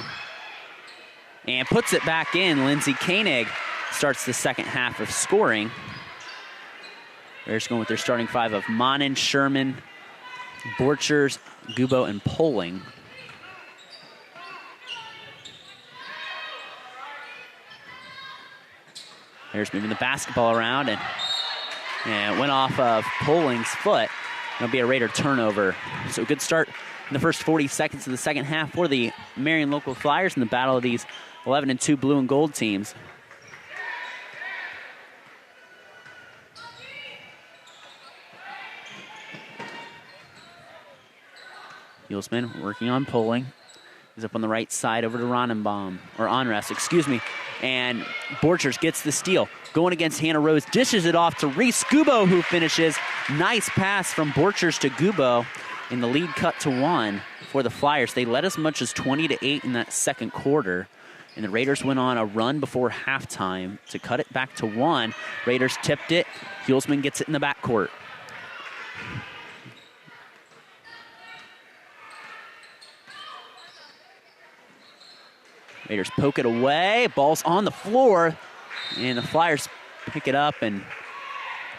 and puts it back in. Lindsay Koenig starts the second half of scoring. They're just going with their starting 5 of Monin, Sherman, Borchers, Gubo, and Poling. There's moving the basketball around, and it went off of Poling's foot. It'll be a Raider turnover. So a good start in the first 40 seconds of the second half for the Marion Local Flyers in the battle of these 11-2 blue and gold teams. Hulsman working on Poling. He's up on the right side over to Ronenbaum, or Onrest, excuse me. And Borchers gets the steal. Going against Hannah Rose, dishes it off to Reese Gubo, who finishes. Nice pass from Borchers to Gubo, and the lead cut to 1 for the Flyers. They led as much as 20-8 in that second quarter, and the Raiders went on a run before halftime to cut it back to 1. Raiders tipped it. Hulsman gets it in the backcourt. Raiders poke it away. Ball's on the floor. And the Flyers pick it up and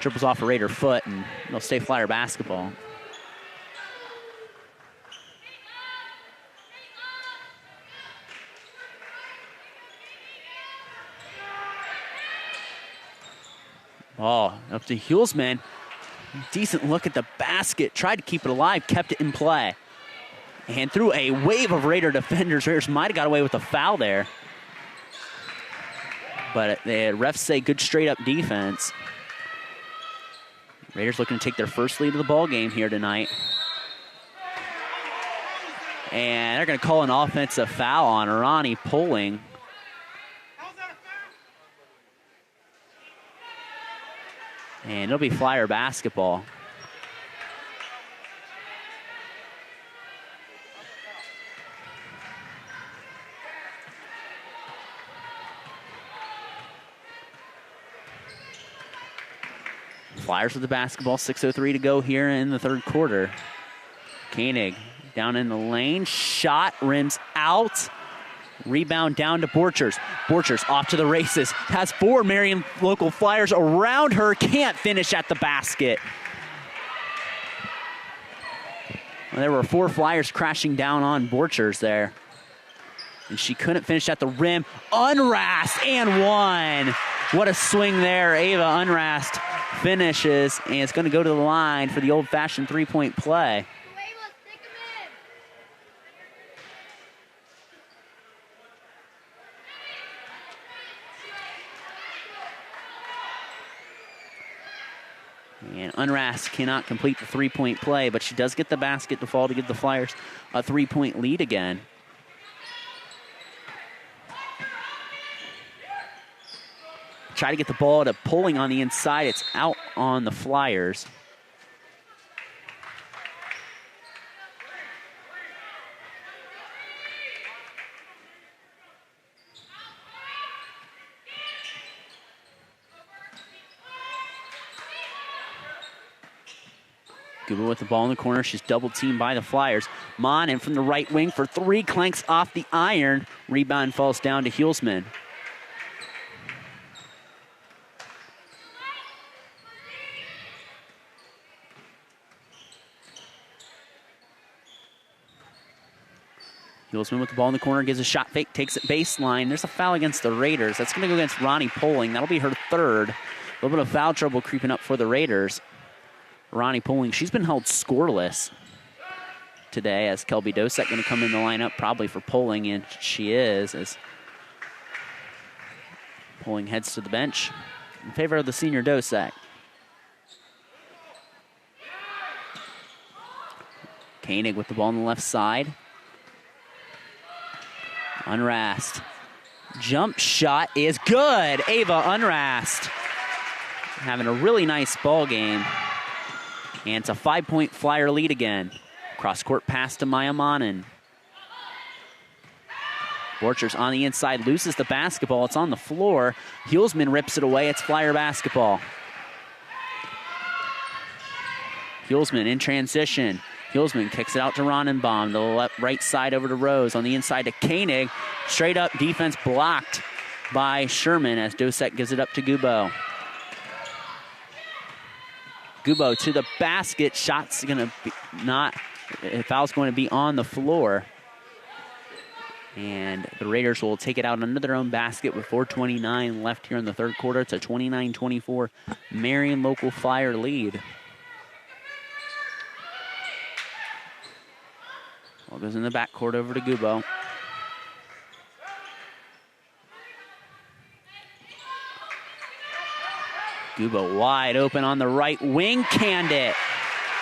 dribbles off a Raider foot, and it'll stay Flyer basketball. Ball up to Hulsman. Decent look at the basket. Tried to keep it alive, kept it in play. And through a wave of Raider defenders, Raiders might have got away with a foul there. But the refs say good straight-up defense. Raiders looking to take their first lead of the ball game here tonight. And they're going to call an offensive foul on Ronnie Poling. And it'll be Flyer basketball. Flyers with the basketball, 6:03 to go here in the third quarter. Koenig down in the lane, shot, rims out. Rebound down to Borchers. Borchers off to the races. Has 4 Marion Local Flyers around her, can't finish at the basket. Well, there were 4 Flyers crashing down on Borchers there. And she couldn't finish at the rim. Unrast and 1. What a swing there. Ava Unrast finishes, and it's going to go to the line for the old-fashioned three-point play. And Unrast cannot complete the three-point play, but she does get the basket to fall to give the Flyers a three-point lead again. try to get the ball to Pulling on the inside. It's out on the Flyers. Guba with the ball in the corner. She's double teamed by the Flyers. Mon in from the right wing for three. Clanks off the iron. Rebound falls down to Hulsman. Hulsman with the ball in the corner. Gives a shot fake. Takes it baseline. There's a foul against the Raiders. That's going to go against Ronnie Pulling. That'll be her third. A little bit of foul trouble creeping up for the Raiders. Ronnie Pulling, she's been held scoreless today, as Kelby Dosek going to come in the lineup probably for Pulling, and she is, as Pulling heads to the bench in favor of the senior Dosek. Koenig with the ball on the left side. Unrast. Jump shot is good. Ava Unrast having a really nice ball game. And it's a 5-point Flyer lead again. Cross-court pass to Maya Monin. Borchers on the inside, loses the basketball. It's on the floor. Hulsman rips it away. It's Flyer basketball. Hulsman in transition. Hulsman kicks it out to Ronenbaum. The right side over to Rose. On the inside to Koenig. Straight up defense blocked by Sherman as Dosek gives it up to Gubo. Gubo to the basket. Shot's going to be foul's going to be on the floor. And the Raiders will take it out under their own basket with 4:29 left here in the third quarter. It's a 29-24 Marion local Flyer lead. Ball goes in the backcourt over to Gubo. Gubo wide open on the right wing, canned it.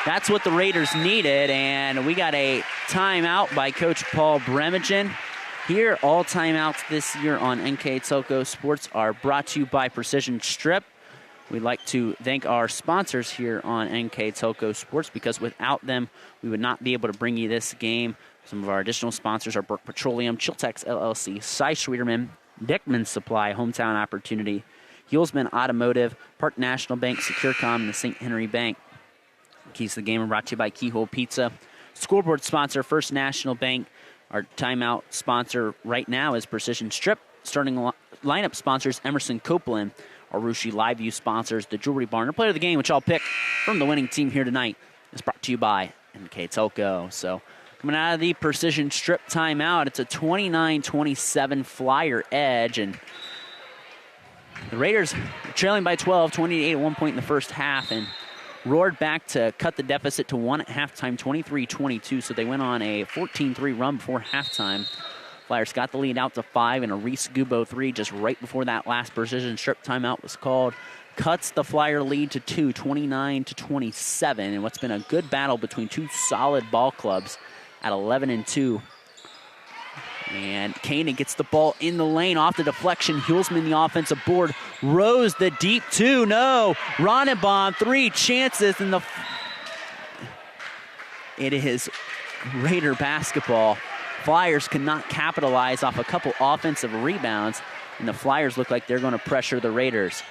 That's what the Raiders needed, and we got a timeout by Coach Paul Bremigen. Here, all timeouts this year on NKTelco Sports are brought to you by Precision Strip. We'd like to thank our sponsors here on NKTelco Sports, because without them, we would not be able to bring you this game. Some of our additional sponsors are Burke Petroleum, Chiltex LLC, Cy Schwederman, Dickman Supply, Hometown Opportunity, Hulsman Automotive, Park National Bank, Securcom, and the St. Henry Bank. Keys to the game are brought to you by Keyhole Pizza. Scoreboard sponsor, First National Bank. Our timeout sponsor right now is Precision Strip. Starting lineup sponsors, Emerson Copeland. Our Rushi Live View sponsors, the Jewelry Barn. Our player of the game, which I'll pick from the winning team here tonight, is brought to you by NKTelco. So coming out of the Precision Strip timeout, it's a 29-27 Flyer edge, and the Raiders trailing by 12, 28 at one point in the first half, and roared back to cut the deficit to 1 at halftime, 23-22. So they went on a 14-3 run before halftime. Flyers got the lead out to 5, and a Reese Gubo 3 just right before that last Precision Strip timeout was called. Cuts the Flyer lead to 2, 29-27, and what's been a good battle between two solid ball clubs at 11-2. And Koenig gets the ball in the lane off the deflection. Hulsman the offensive board. Rose the deep 2. No. Ronenbaum 3 chances. And it is Raider basketball. Flyers cannot capitalize off a couple offensive rebounds. And the Flyers look like they're going to pressure the Raiders.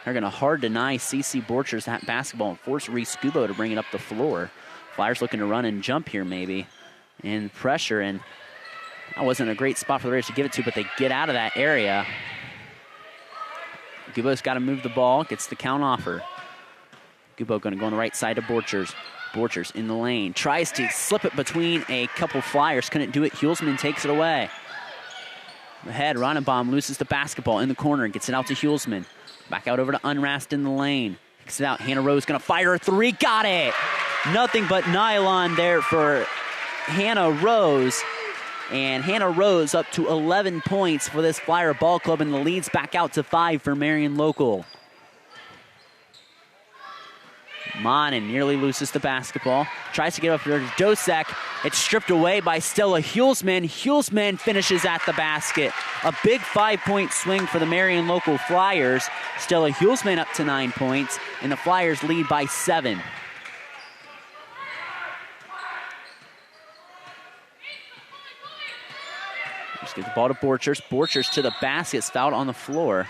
They're going to hard deny CC Borchers that basketball and force Reese Gubo to bring it up the floor. Flyers looking to run and jump here maybe. And pressure, and that wasn't a great spot for the Raiders to give it to, but they get out of that area. Gubo's got to move the ball, gets the count offer. Gubo going to go on the right side to Borchers. Borchers in the lane, tries to slip it between a couple Flyers, couldn't do it. Hulsman takes it away. Ahead, Ronenbaum loses the basketball in the corner and gets it out to Hulsman. Back out over to Unrast in the lane. Kicks it out, Hannah Rose going to fire a 3, got it! Nothing but nylon there for Hannah Rose. And Hannah Rose up to 11 points for this Flyer ball club, and the lead's back out to 5 for Marion Local. Monin nearly loses the basketball. Tries to get up there to Dosek. It's stripped away by Stella Hulsman. Hulsman finishes at the basket. A big 5-point swing for the Marion local Flyers. Stella Hulsman up to 9 points, and the Flyers lead by 7. Just get the ball to Borchers. Borchers to the basket. It's fouled on the floor.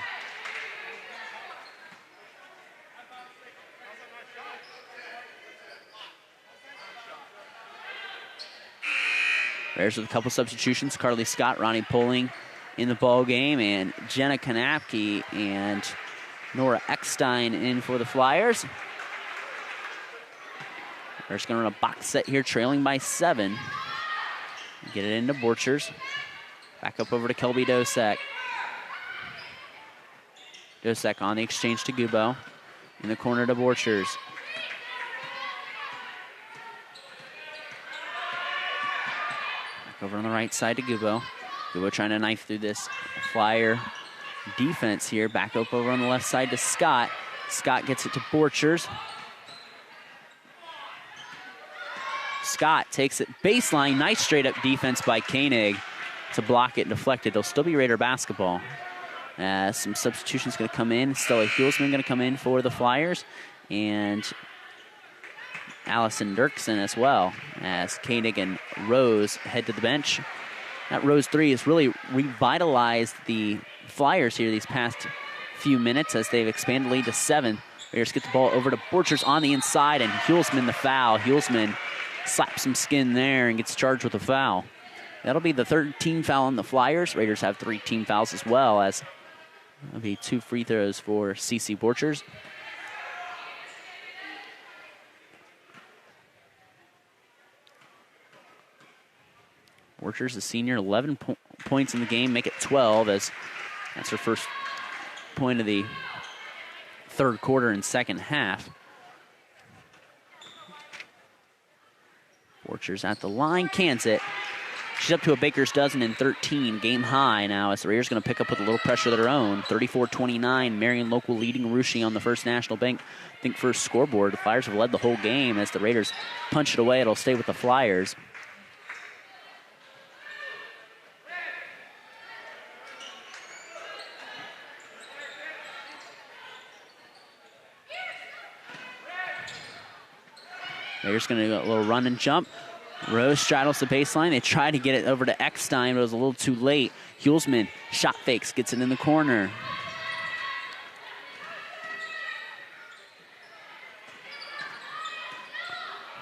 Bears with a couple substitutions. Carly Scott, Ronnie Poling in the ball game, and Jenna Kanapke and Nora Eckstein in for the Flyers. They're just going to run a box set here, trailing by 7. Get it into Borchers. Back up over to Kelby Dosek. Dosek on the exchange to Gubo. In the corner to Borchers. Back over on the right side to Gubo. Gubo trying to knife through this Flyer defense here. Back up over on the left side to Scott. Scott gets it to Borchers. Scott takes it baseline. Nice straight up defense by Koenig to block it and deflect it. It'll still be Raider basketball. Some substitutions going to come in. Stella Hulsman going to come in for the Flyers. And Allison Dirksen as well, as Koenig and Rose head to the bench. That Rose 3 has really revitalized the Flyers here these past few minutes as they've expanded the lead to 7. Raiders get the ball over to Borchers on the inside, and Hulsman the foul. Hulsman slaps some skin there and gets charged with a foul. That'll be the third team foul on the Flyers. Raiders have 3 team fouls as well, as that'll be 2 free throws for CC Borchers. Borchers, the senior, 11 points in the game, make it 12, as that's her first point of the third quarter and second half. Borchers at the line, cans it. She's up to a baker's dozen in 13, game high now, as the Raiders going to pick up with a little pressure of their own. 34-29, Marion local leading Russia on the First National Bank, first scoreboard. The Flyers have led the whole game. As the Raiders punch it away, it'll stay with the Flyers. Raiders going to go a little run and jump. Rose straddles the baseline. They try to get it over to Eckstein, but it was a little too late. Hulsman shot fakes, gets it in the corner.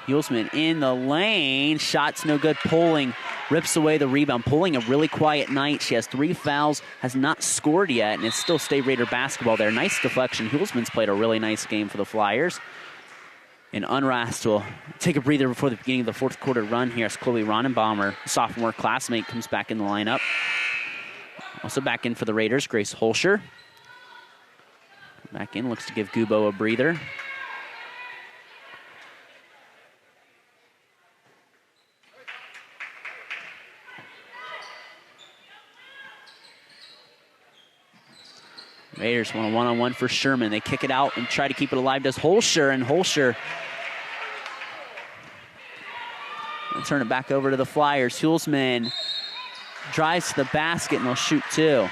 Hulsman in the lane. Shot's no good. Poling rips away the rebound. Poling a really quiet night. She has 3 fouls, has not scored yet, and it's still State Raider basketball there. Nice deflection. Hulsman's played a really nice game for the Flyers. And Unrast will take a breather before the beginning of the fourth quarter run here as Chloe Ronenbaum, sophomore classmate, comes back in the lineup. Also back in for the Raiders, Grace Holscher. Back in, looks to give Gubo a breather. Raiders want a one-on-one for Sherman. They kick it out and try to keep it alive. Does Holscher, and Holscher will turn it back over to the Flyers. Hulsman drives to the basket, and they'll shoot 2.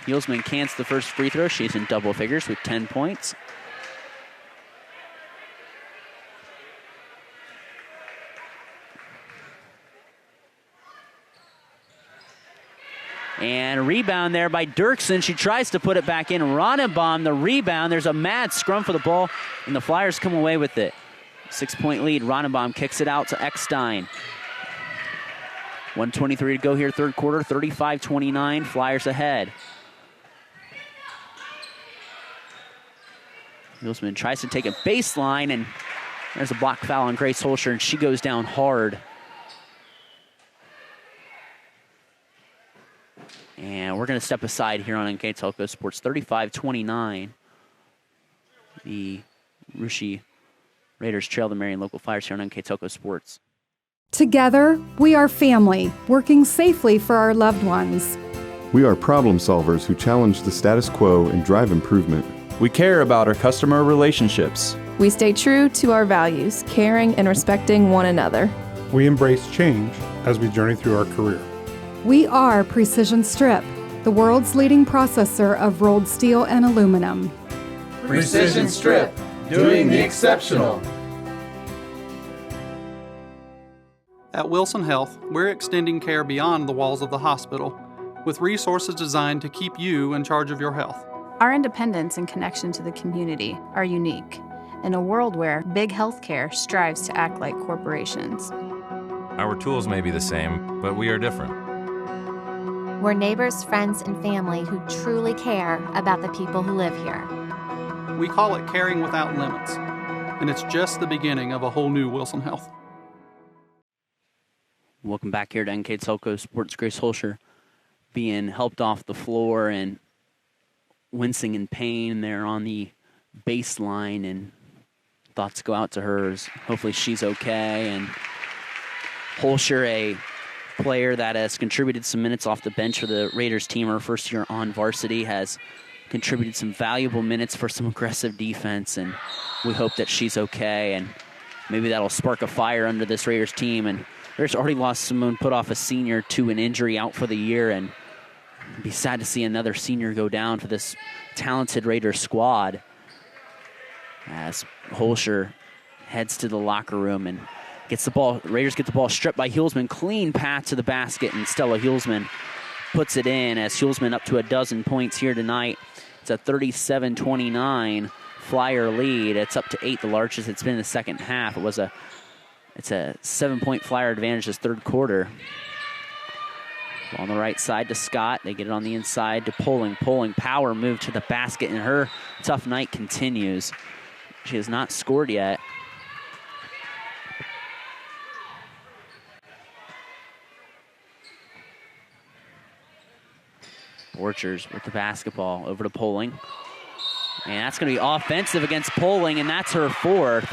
Hulsman cans the first free throw. She's in double figures with 10 points. And a rebound there by Dirksen. She tries to put it back in. Ronenbaum, the rebound. There's a mad scrum for the ball, and the Flyers come away with it. 6-point lead. Ronenbaum kicks it out to Eckstein. 1:23 to go here, third quarter. 35-29. Flyers ahead. Hulsman tries to take a baseline, and there's a block foul on Grace Holscher, and she goes down hard. And we're going to step aside here on NKTelco Sports. 35-29. The Russia Raiders trail the Marion local Flyers here on NKTelco Sports. Together, we are family, working safely for our loved ones. We are problem solvers who challenge the status quo and drive improvement. We care about our customer relationships. We stay true to our values, caring and respecting one another. We embrace change as we journey through our career. We are Precision Strip, the world's leading processor of rolled steel and aluminum. Precision Strip, doing the exceptional. At Wilson Health, we're extending care beyond the walls of the hospital with resources designed to keep you in charge of your health. Our independence and connection to the community are unique in a world where big healthcare strives to act like corporations. Our tools may be the same, but we are different. We're neighbors, friends, and family who truly care about the people who live here. We call it caring without limits, and it's just the beginning of a whole new Wilson Health. Welcome back here to NKTelco Sports. Grace Holscher being helped off the floor and wincing in pain there on the baseline, and thoughts go out to her as hopefully she's okay. And Holscher, a player that has contributed some minutes off the bench for the Raiders team, her first year on varsity, has contributed some valuable minutes for some aggressive defense, and we hope that she's okay, and maybe that'll spark a fire under this Raiders team. And Raiders already lost Simone Putoff, a senior, to an injury, out for the year, and it'd be sad to see another senior go down for this talented Raiders squad as Holscher heads to the locker room and gets the ball. Raiders get the ball stripped by Hulsman. Clean path to the basket, and Stella Hulsman puts it in as Hulsman up to a dozen points here tonight. It's a 37-29 Flyer lead. It's up to 8, the largest it's been in the second half. It's a 7-point Flyer advantage this third quarter. Ball on the right side to Scott. They get it on the inside to Poling. Poling, power move to the basket, and her tough night continues. She has not scored yet. Borchers with the basketball over to Poling. And that's going to be offensive against Poling, and that's her fourth.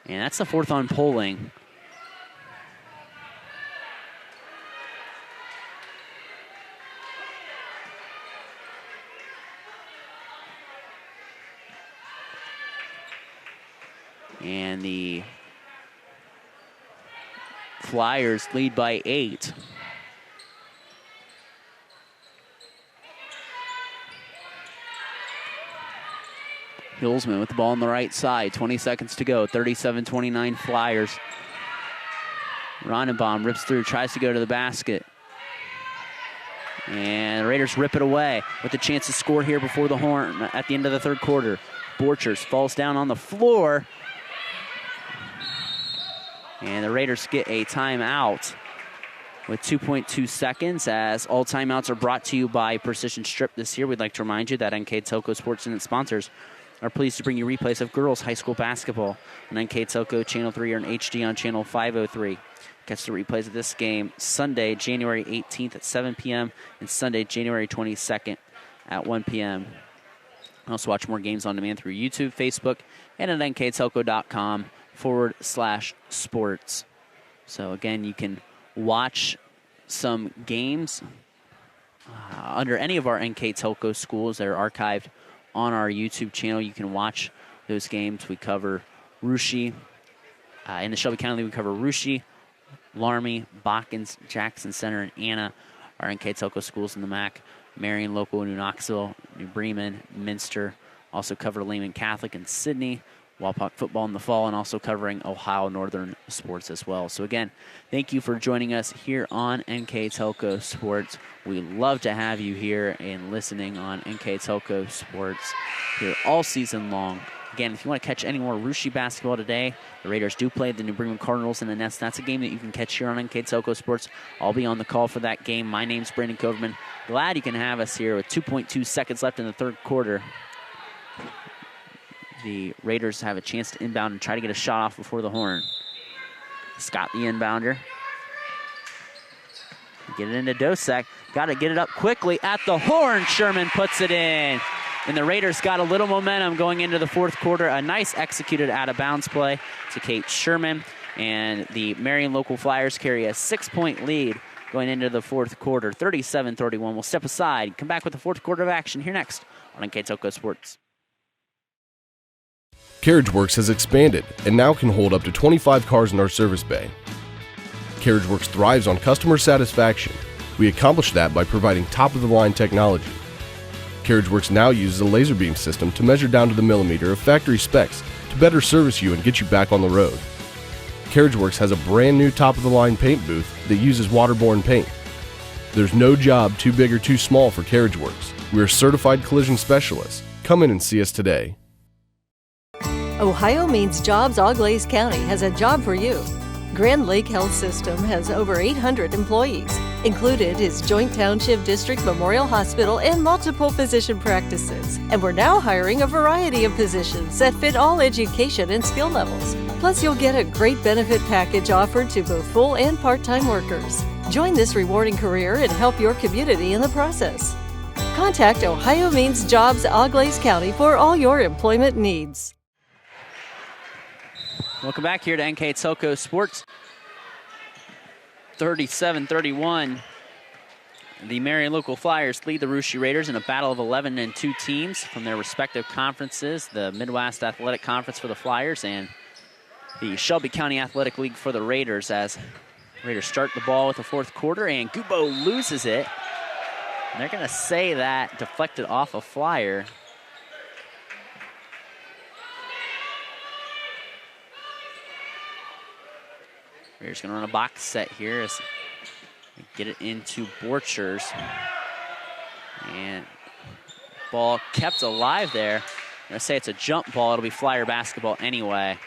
And that's the fourth on Poling. And the Flyers lead by 8. Hulsman with the ball on the right side. 20 seconds to go. 37-29 Flyers. Ronenbaum rips through, tries to go to the basket. And the Raiders rip it away with a chance to score here before the horn at the end of the third quarter. Borchers falls down on the floor. And the Raiders get a timeout with 2.2 seconds, as all timeouts are brought to you by Precision Strip this year. We'd like to remind you that NKTelco Sports and its sponsors are pleased to bring you replays of girls high school basketball on NKTelco Channel 3 or in HD on Channel 503. Catch the replays of this game Sunday, January 18th at 7 p.m. and Sunday, January 22nd at 1 p.m. Also watch more games on demand through YouTube, Facebook, and at nktelco.com/sports. So again, you can watch some games under any of our NKTelco schools that are archived on our YouTube channel. You can watch those games. We cover Russia. In the Shelby County League, we cover Russia, Laramie, Botkins, Jackson Center, and Anna. Our NKTelco schools in the MAC: Marion Local, New Knoxville, New Bremen, Minster. Also cover Lehman Catholic and Sydney. Walpock football in the fall, and also covering Ohio Northern sports as well. So again, thank you for joining us here on NKTelco Sports. We love to have you here and listening on NKTelco Sports here all season long. Again, if you want to catch any more Russia basketball today, the Raiders do play the New Bremen Cardinals in the Nest. That's a game that you can catch here on NKTelco Sports. I'll be on the call for that game. My name's Brandon Coverman. Glad you can have us here with 2.2 seconds left in the third quarter. The Raiders have a chance to inbound and try to get a shot off before the horn. Scott, the inbounder. Get it into Dosek. Got to get it up quickly at the horn. Sherman puts it in. And the Raiders got a little momentum going into the fourth quarter. A nice executed out-of-bounds play to Kate Sherman. And the Marion local Flyers carry a 6-point lead going into the fourth quarter. 37-31. We'll step aside. Come back with the fourth quarter of action here next on NKTelco Sports. CarriageWorks has expanded and now can hold up to 25 cars in our service bay. CarriageWorks thrives on customer satisfaction. We accomplish that by providing top-of-the-line technology. CarriageWorks now uses a laser beam system to measure down to the millimeter of factory specs to better service you and get you back on the road. CarriageWorks has a brand new top-of-the-line paint booth that uses waterborne paint. There's no job too big or too small for CarriageWorks. We're certified collision specialists. Come in and see us today. Ohio Means Jobs Auglaize County has a job for you. Grand Lake Health System has over 800 employees. Included is Joint Township District Memorial Hospital and multiple physician practices. And we're now hiring a variety of positions that fit all education and skill levels. Plus, you'll get a great benefit package offered to both full and part-time workers. Join this rewarding career and help your community in the process. Contact Ohio Means Jobs Auglaize County for all your employment needs. Welcome back here to NKTelco Sports. 37-31. The Marion local Flyers lead the Russia Raiders in a battle of 11 and 2 teams from their respective conferences, the Midwest Athletic Conference for the Flyers and the Shelby County Athletic League for the Raiders, as Raiders start the ball with the fourth quarter and Gubo loses it. And they're going to say that deflected off a Flyer. Raiders going to run a box set here as they get it into Borchers. And ball kept alive there. I'm going to say it's a jump ball. It'll be Flyer basketball anyway.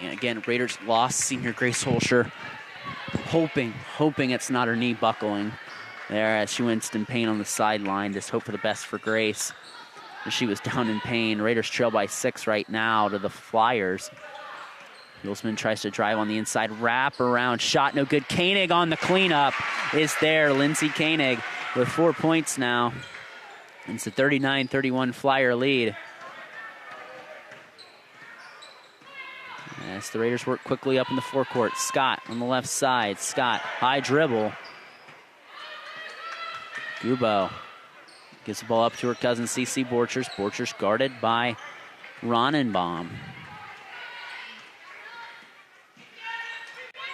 And again, Raiders lost senior Grace Holscher. Hoping it's not her knee buckling there as she winced in pain on the sideline. Just hope for the best for Grace. She was down in pain. Raiders trail by 6 right now to the Flyers. Hulsman tries to drive on the inside, wrap around, shot no good. Koenig on the cleanup is there. Lindsey Koenig with 4 points now. And it's a 39-31 Flyer lead. As the Raiders work quickly up in the forecourt. Scott on the left side. Scott, high dribble. Gubo gives the ball up to her cousin, CC Borchers. Borchers guarded by Ronenbaum.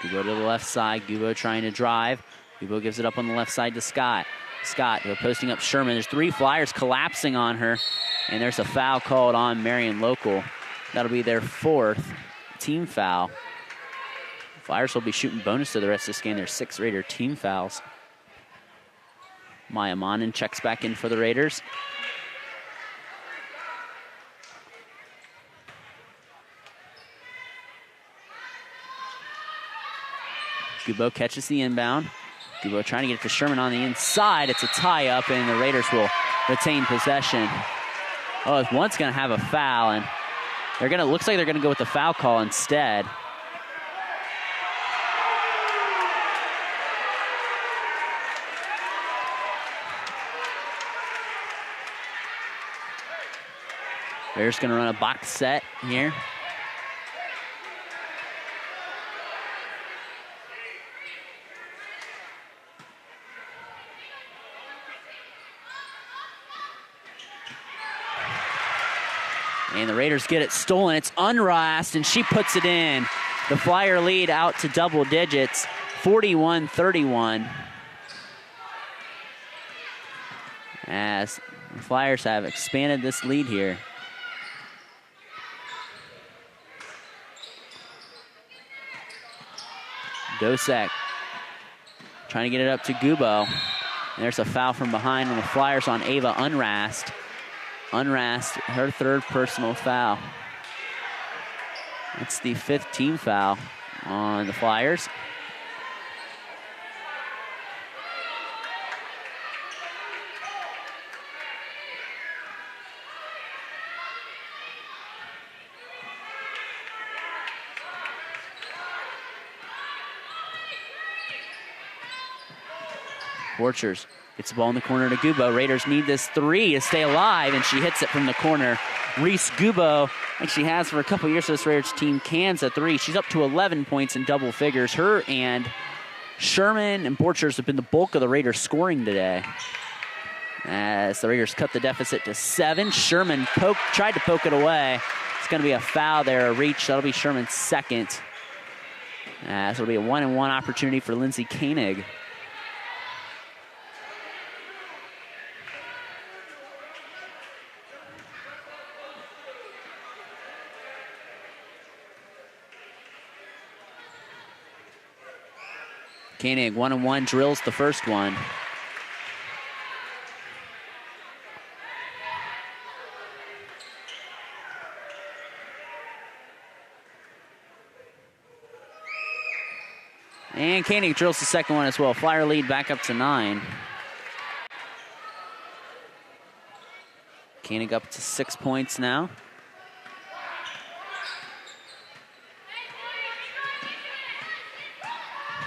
Gubo to the left side. Gubo trying to drive. Gubo gives it up on the left side to Scott. Scott posting up Sherman. There's 3 Flyers collapsing on her. And there's a foul called on Marion Local. That'll be their 4th team foul. Flyers will be shooting bonus to the rest of this game. There's 6 Raider team fouls. Maya Monin checks back in for the Raiders. Gubo catches the inbound. Gubo trying to get it to Sherman on the inside. It's a tie-up, and the Raiders will retain possession. Oh, one's going to have a foul, and looks like they're going to go with the foul call instead. Raiders going to run a box set here. And the Raiders get it stolen. It's Unrast, and she puts it in. The Flyer lead out to double digits, 41-31. As the Flyers have expanded this lead here. Dosek trying to get it up to Gubo. And there's a foul from behind on the Flyers on Ava Unrast. Unrast, her 3rd personal foul. It's the 5th team foul on the Flyers. Borchers gets the ball in the corner to Gubo. Raiders need this three to stay alive, and she hits it from the corner. Reese Gubo, like she has for a couple years, this Raiders team cans a three. She's up to 11 points in double figures. Her and Sherman and Borchers have been the bulk of the Raiders scoring today, as the Raiders cut the deficit to 7. Sherman tried to poke it away. It's going to be a foul there, a reach. That'll be Sherman's second. So it'll be a 1-and-1 opportunity for Lindsay Koenig. Koenig, 1-and-1, drills the first one. And Koenig drills the second one as well. Flyer lead back up to 9. Koenig up to 6 points now.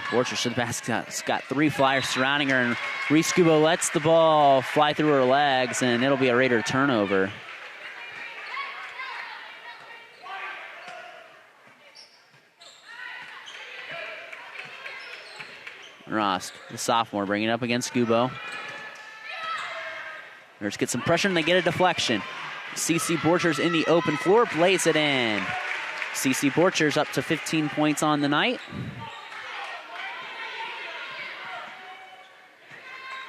Borchers to the basket. She's got 3 Flyers surrounding her, and Reese Gubo lets the ball fly through her legs, and it'll be a Raider turnover. Ross, the sophomore, bringing it up against Gubo. Raiders get some pressure, and they get a deflection. CC Borchers in the open floor, plays it in. CC Borchers up to 15 points on the night.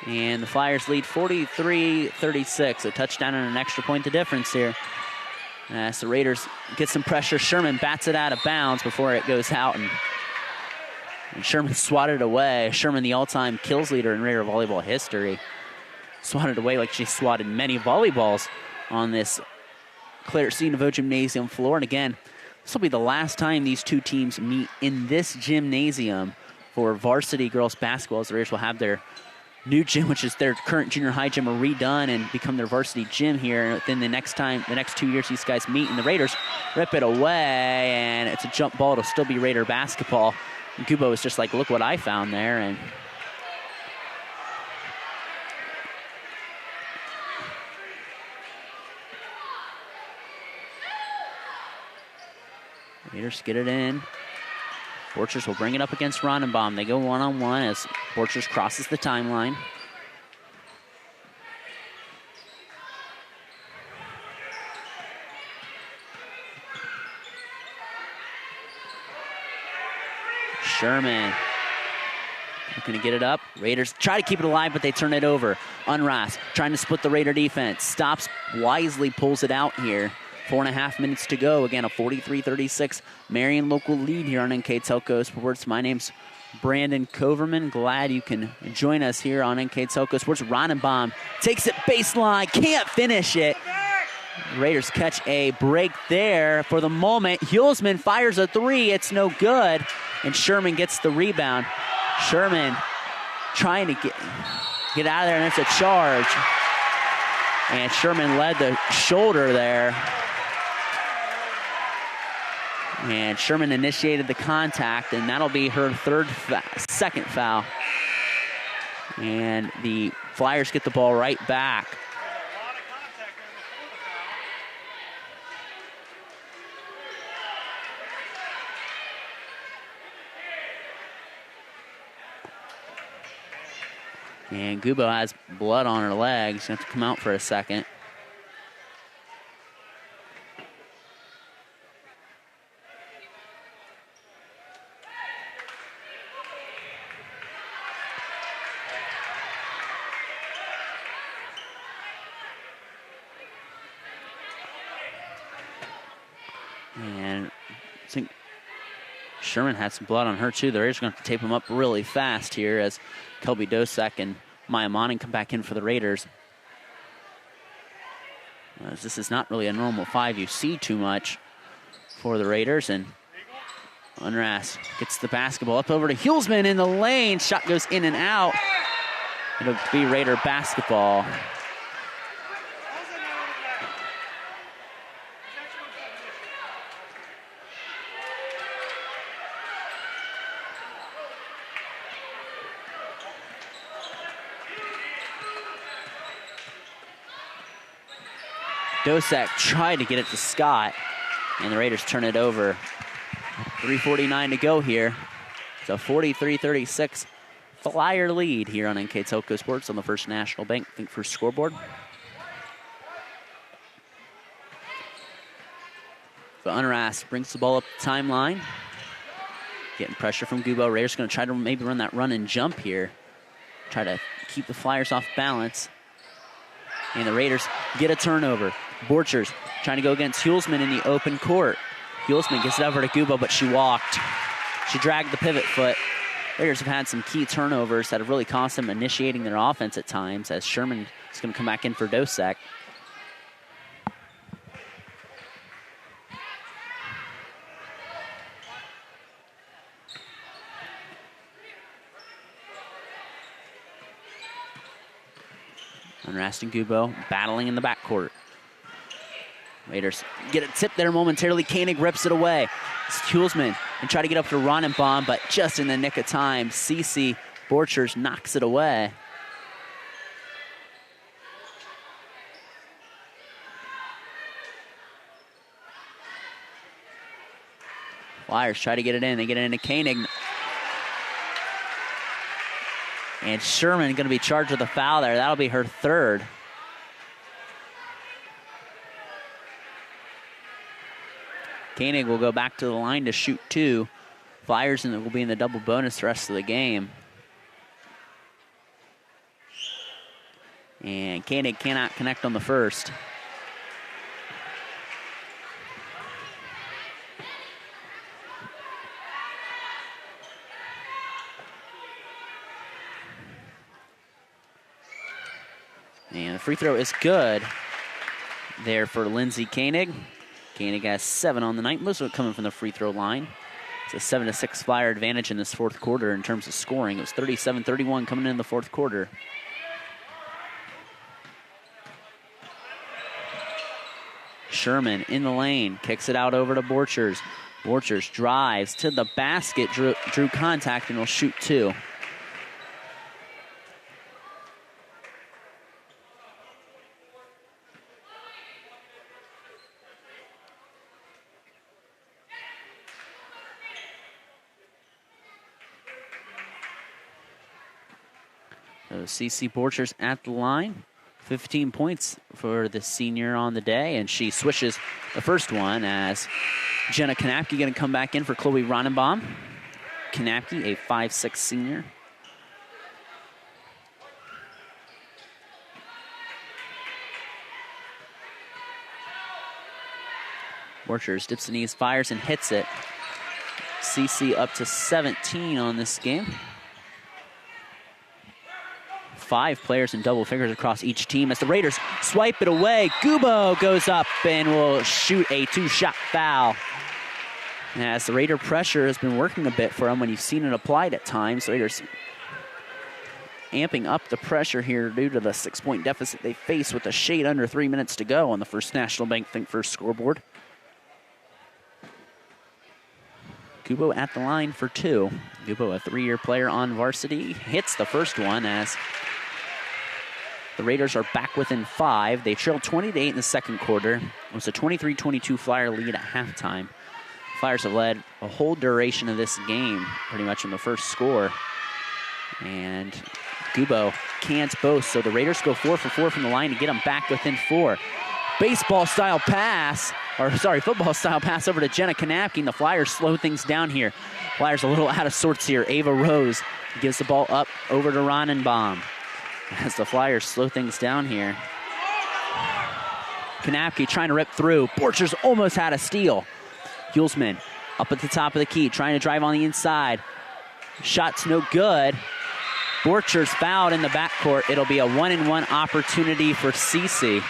And the Flyers lead 43-36. A touchdown and an extra point the difference here. As the Raiders get some pressure, Sherman bats it out of bounds before it goes out, and Sherman swatted away. Sherman, the all-time kills leader in Raider volleyball history, swatted away like she swatted many volleyballs on this Claire C. Nouveau Gymnasium floor. And again, this will be the last time these two teams meet in this gymnasium for varsity girls basketball, as the Raiders will have their new gym, which is their current junior high gym, redone and become their varsity gym here. And then the next 2 years, these guys meet, and the Raiders rip it away, and it's a jump ball. It'll still be Raider basketball. And Gubo is just like, look what I found there. And Raiders get it in. Borchers will bring it up against Ronenbaum. They go one-on-one as Borchers crosses the timeline. Sherman looking to get it up. Raiders try to keep it alive, but they turn it over. Unras trying to split the Raider defense. Stops wisely, pulls it out here. 4.5 minutes to go. Again, a 43-36 Marion local lead here on NKTelco Sports. My name's Brandon Coverman. Glad you can join us here on NKTelco Sports. Ronenbaum takes it baseline, can't finish it. Raiders catch a break there for the moment. Hulsman fires a three. It's no good. And Sherman gets the rebound. Sherman trying to get out of there, and it's a charge. And Sherman led the shoulder there. And Sherman initiated the contact, and that'll be her second foul. And the Flyers get the ball right back. And Gubo has blood on her legs. Have to come out for a second. And I think Sherman had some blood on her too. They're just going to have to tape him up really fast here as Kelby Dosak and Maya Monning come back in for the Raiders. As this is not really a normal 5 you see too much for the Raiders. And Unras gets the basketball up over to Hulsman in the lane. Shot goes in and out. It'll be Raider basketball. Dosek tried to get it to Scott, and the Raiders turn it over. 3:49 to go here. It's a 43-36 Flyer lead here on NKTelco Sports on the First National Bank Think First scoreboard. So Unrast brings the ball up the timeline. Getting pressure from Gubo. Raiders going to try to maybe run that run and jump here. Try to keep the Flyers off balance. And the Raiders get a turnover. Borchers trying to go against Hulsman in the open court. Hulsman gets it over to Gubo, but she walked. She dragged the pivot foot. Raiders have had some key turnovers that have really cost them initiating their offense at times, as Sherman is going to come back in for Dosek. Unrast and Gubo battling in the backcourt. Raiders get a tip there momentarily. Koenig rips it away. It's Hulsman and try to get up to Ronenbaum, but just in the nick of time, Cece Borchers knocks it away. Flyers try to get it in. They get it into Koenig. And Sherman going to be charged with a foul there. That'll be her third. Koenig will go back to the line to shoot two. Flyers, and it will be in the double bonus the rest of the game. And Koenig cannot connect on the first. And the free throw is good there for Lindsay Koenig. Koenig has 7 on the night, most of it coming from the free throw line. It's a 7-6 Flyer advantage in this fourth quarter in terms of scoring. It was 37-31 coming in the fourth quarter. Sherman in the lane, kicks it out over to Borchers. Borchers drives to the basket, drew contact, and will shoot two. Cece Borchers at the line. 15 points for the senior on the day, and she swishes the first one as Jenna Kanapke going to come back in for Chloe Ronenbaum. Kanapke, a 5'6" senior. Borchers dips the knees, fires, and hits it. Cece up to 17 on this game. 5 players in double figures across each team as the Raiders swipe it away. Gubo goes up and will shoot a 2-shot foul. As the Raider pressure has been working a bit for them when you've seen it applied at times. The Raiders amping up the pressure here due to the 6-point deficit they face with a shade under 3 minutes to go on the First National Bank Think First scoreboard. Gubo at the line for 2. Gubo, a 3-year player on varsity, hits the first one as the Raiders are back within 5. They trailed 20-8 in the second quarter. It was a 23-22 Flyer lead at halftime. Flyers have led a whole duration of this game, pretty much in the first score. And Gubo can't boast, so the Raiders go 4 for 4 from the line to get them back within 4. Football-style pass over to Jenna Kanapke, and the Flyers slow things down here. Flyers a little out of sorts here. Ava Rose gives the ball up over to Ronenbaum as the Flyers slow things down here. Kanapke trying to rip through. Borchers almost had a steal. Hulsman up at the top of the key, trying to drive on the inside. Shot's no good. Borchers fouled in the backcourt. It'll be a 1-and-1 opportunity for Cece.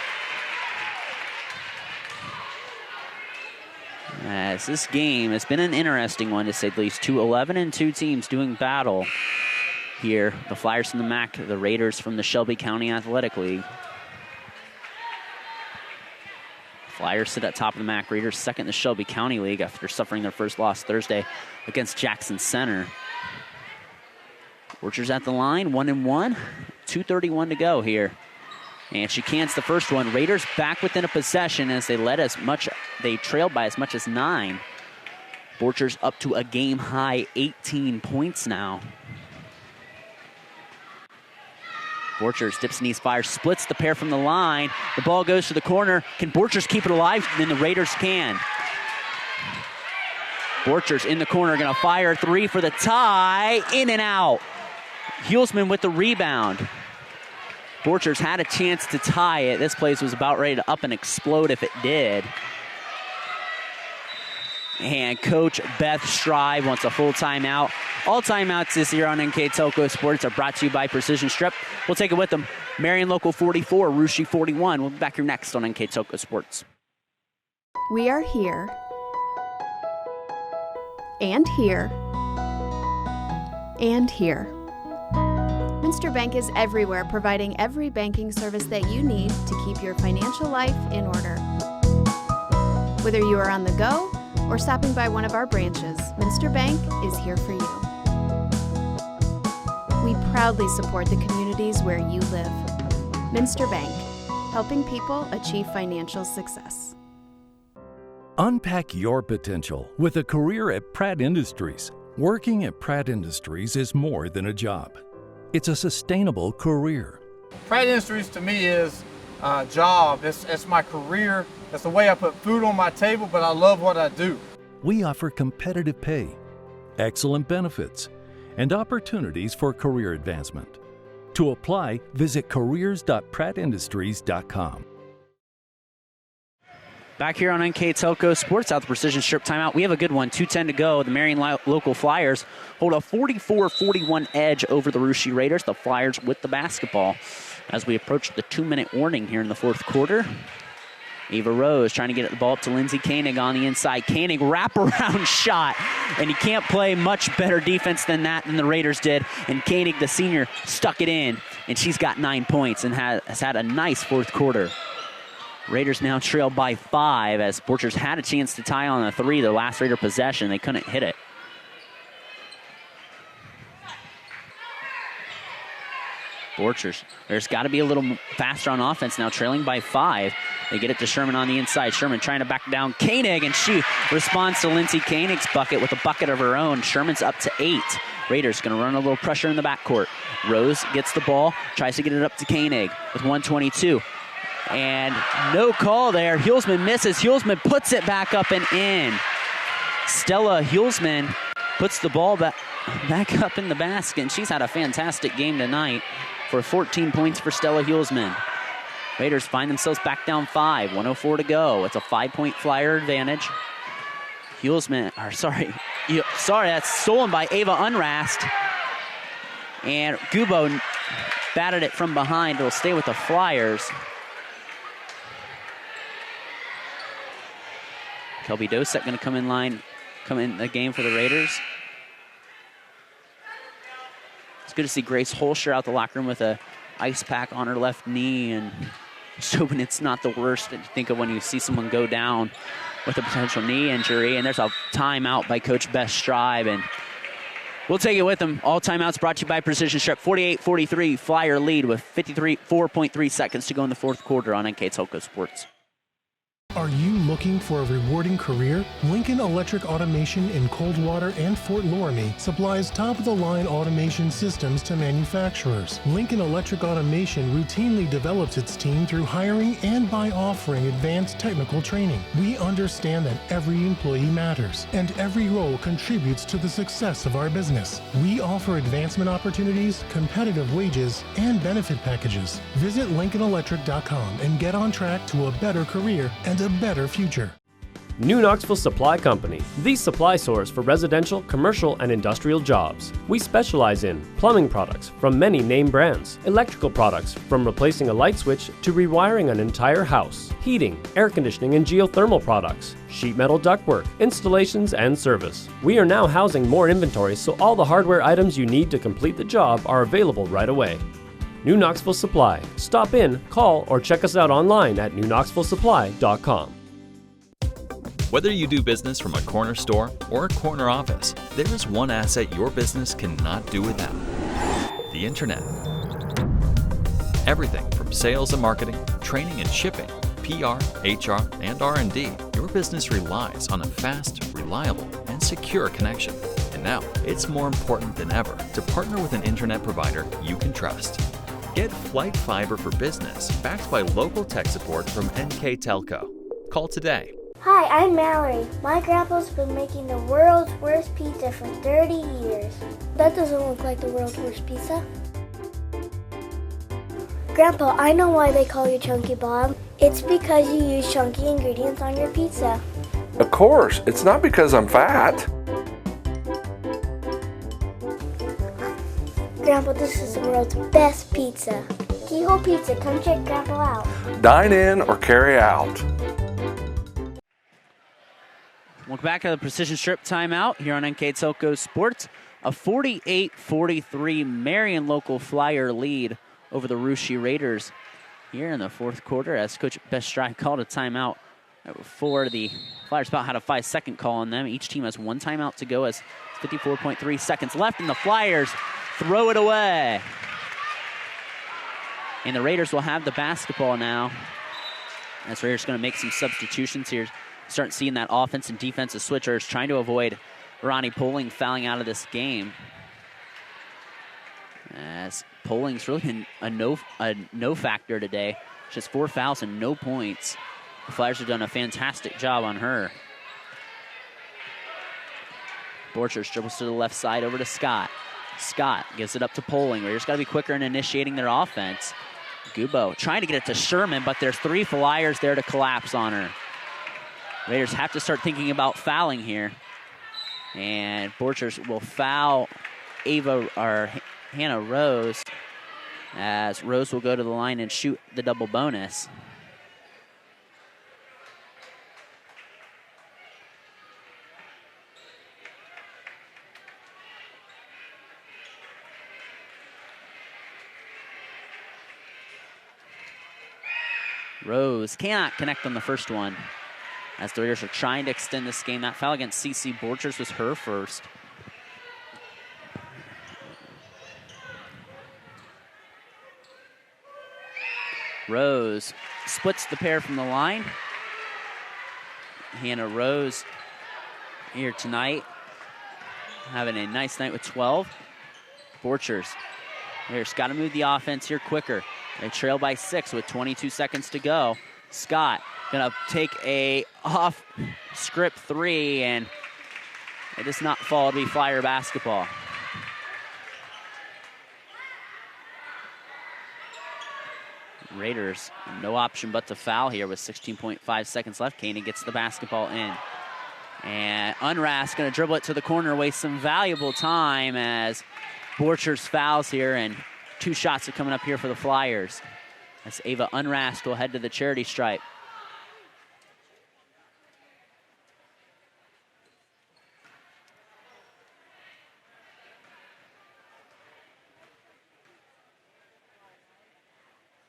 As this game has been an interesting one, to say the least. 2 11-2 teams doing battle here. The Flyers from the MAC, the Raiders from the Shelby County Athletic League. Flyers sit at top of the MAC. Raiders second in the Shelby County League after suffering their first loss Thursday against Jackson Center. Borchers at the line, 1-and-1. 2:31 to go here And she cans the first one. Raiders back within a possession as they trailed by as much as 9. Borchers up to a game-high 18 points now. Borchers dips, knees, fires, splits the pair from the line. The ball goes to the corner. Can Borchers keep it alive? Then the Raiders can. Borchers in the corner, going to fire 3 for the tie. In and out. Hulsman with the rebound. Borchers had a chance to tie it. This place was about ready to up and explode if it did. And Coach Beth Strive wants a full timeout. All timeouts this year on NKTelco Sports are brought to you by Precision Strip. We'll take it with them. Marion Local 44, Russia 41. We'll be back here next on NKTelco Sports. We are here and here and here. Minster Bank is everywhere, providing every banking service that you need to keep your financial life in order. Whether you are on the go or stopping by one of our branches, Minster Bank is here for you. We proudly support the communities where you live. Minster Bank, helping people achieve financial success. Unpack your potential with a career at Pratt Industries. Working at Pratt Industries is more than a job. It's a sustainable career. Pratt Industries to me is a job. It's my career. It's the way I put food on my table, but I love what I do. We offer competitive pay, excellent benefits, and opportunities for career advancement. To apply, visit careers.prattindustries.com. Back here on NKTelco Sports out the Precision Strip timeout. We have a good one. 2:10 to go. The Marion Local Flyers hold a 44-41 edge over the Russia Raiders. The Flyers with the basketball as we approach the 2-minute warning here in the fourth quarter. Ava Rose trying to get the ball up to Lindsay Koenig on the inside. Koenig wraparound shot, and he can't play much better defense than that than the Raiders did. And Koenig, the senior, stuck it in, and she's got 9 points and has had a nice fourth quarter. Raiders now trail by 5 as Borchers had a chance to tie on a 3 the last Raider possession. They couldn't hit it. Borchers, there's got to be a little faster on offense now, trailing by 5. They get it to Sherman on the inside. Sherman trying to back down Koenig, and she responds to Lindsay Koenig's bucket with a bucket of her own. Sherman's up to 8. Raiders going to run a little pressure in the backcourt. Rose gets the ball, tries to get it up to Koenig with 1:22. And no call there. Hulsman misses. Hulsman puts it back up and in. Stella Hulsman puts the ball back up in the basket, and she's had a fantastic game tonight for 14 points for Stella Hulsman. Raiders find themselves back down 5, 1:04 to go. It's a 5-point Flyer advantage. That's stolen by Ava Unrast. And Gubo batted it from behind. It'll stay with the Flyers. Kelby Dosek going to come in the game for the Raiders. It's good to see Grace Holscher out the locker room with a ice pack on her left knee, and just hoping it's not the worst that you think of when you see someone go down with a potential knee injury. And there's a timeout by Coach Beth Strive, and we'll take it with them. All timeouts brought to you by Precision Strip. 48-43 Flyer lead with 4.3 seconds to go in the fourth quarter on NKTelco Sports. Are you looking for a rewarding career? Lincoln Electric Automation in Coldwater and Fort Loramie supplies top-of-the-line automation systems to manufacturers. Lincoln Electric Automation routinely develops its team through hiring and by offering advanced technical training. We understand that every employee matters, and every role contributes to the success of our business. We offer advancement opportunities, competitive wages, and benefit packages. Visit LincolnElectric.com and get on track to a better career and a better future. New Knoxville Supply Company, the supply source for residential, commercial, and industrial jobs. We specialize in plumbing products from many name brands, electrical products from replacing a light switch to rewiring an entire house, heating, air conditioning, and geothermal products, sheet metal ductwork, installations, and service. We are now housing more inventory, so all the hardware items you need to complete the job are available right away. New Knoxville Supply. Stop in, call, or check us out online at newknoxvillesupply.com. Whether you do business from a corner store or a corner office, there is one asset your business cannot do without: the internet. Everything from sales and marketing, training and shipping, PR, HR, and R&D. Your business relies on a fast, reliable, and secure connection. And now, it's more important than ever to partner with an internet provider you can trust. Get Flight Fiber for Business, backed by local tech support from NKTelco. Call today. Hi, I'm Mallory. My grandpa's been making the world's worst pizza for 30 years. That doesn't look like the world's worst pizza. Grandpa, I know why they call you Chunky Bob. It's because you use chunky ingredients on your pizza. Of course, it's not because I'm fat. Grandpa, this is the world's best pizza. Keyhole Pizza, come check Grandpa out. Dine in or carry out. Welcome back to the Precision Strip timeout here on NKTelco Sports. A 48-43 Marion local Flyer lead over the Russia Raiders here in the fourth quarter as Coach Bestry called a timeout for the Flyers. About had a 5-second call on them. Each team has one timeout to go as 54.3 seconds left, and the Flyers throw it away. And the Raiders will have the basketball now. As Raiders going to make some substitutions here. Start seeing that offense and defensive switchers trying to avoid Ronnie Poling fouling out of this game. As Poling's really been a no factor today. Just 4 fouls and no points. The Flyers have done a fantastic job on her. Borchers dribbles to the left side over to Scott. Scott gives it up to Poling. Raiders got to be quicker in initiating their offense. Gubo trying to get it to Sherman, but there's 3 Flyers there to collapse on her. Raiders have to start thinking about fouling here. And Borchers will foul Hannah Rose, as Rose will go to the line and shoot the double bonus. Rose cannot connect on the first one, as the Raiders are trying to extend this game. That foul against CC Borchers was her first. Rose splits the pair from the line. Hannah Rose here tonight, having a nice night with 12. Borchers, Raiders got to move the offense here quicker. They trail by 6 with 22 seconds to go. Scott gonna take a off script 3, and it does not fall to be Flyer basketball. Raiders, no option but to foul here with 16.5 seconds left. Kaney gets the basketball in. And Unras gonna dribble it to the corner, waste some valuable time as Borchers fouls here, and 2 shots are coming up here for the Flyers. As Ava Unrast will head to the charity stripe.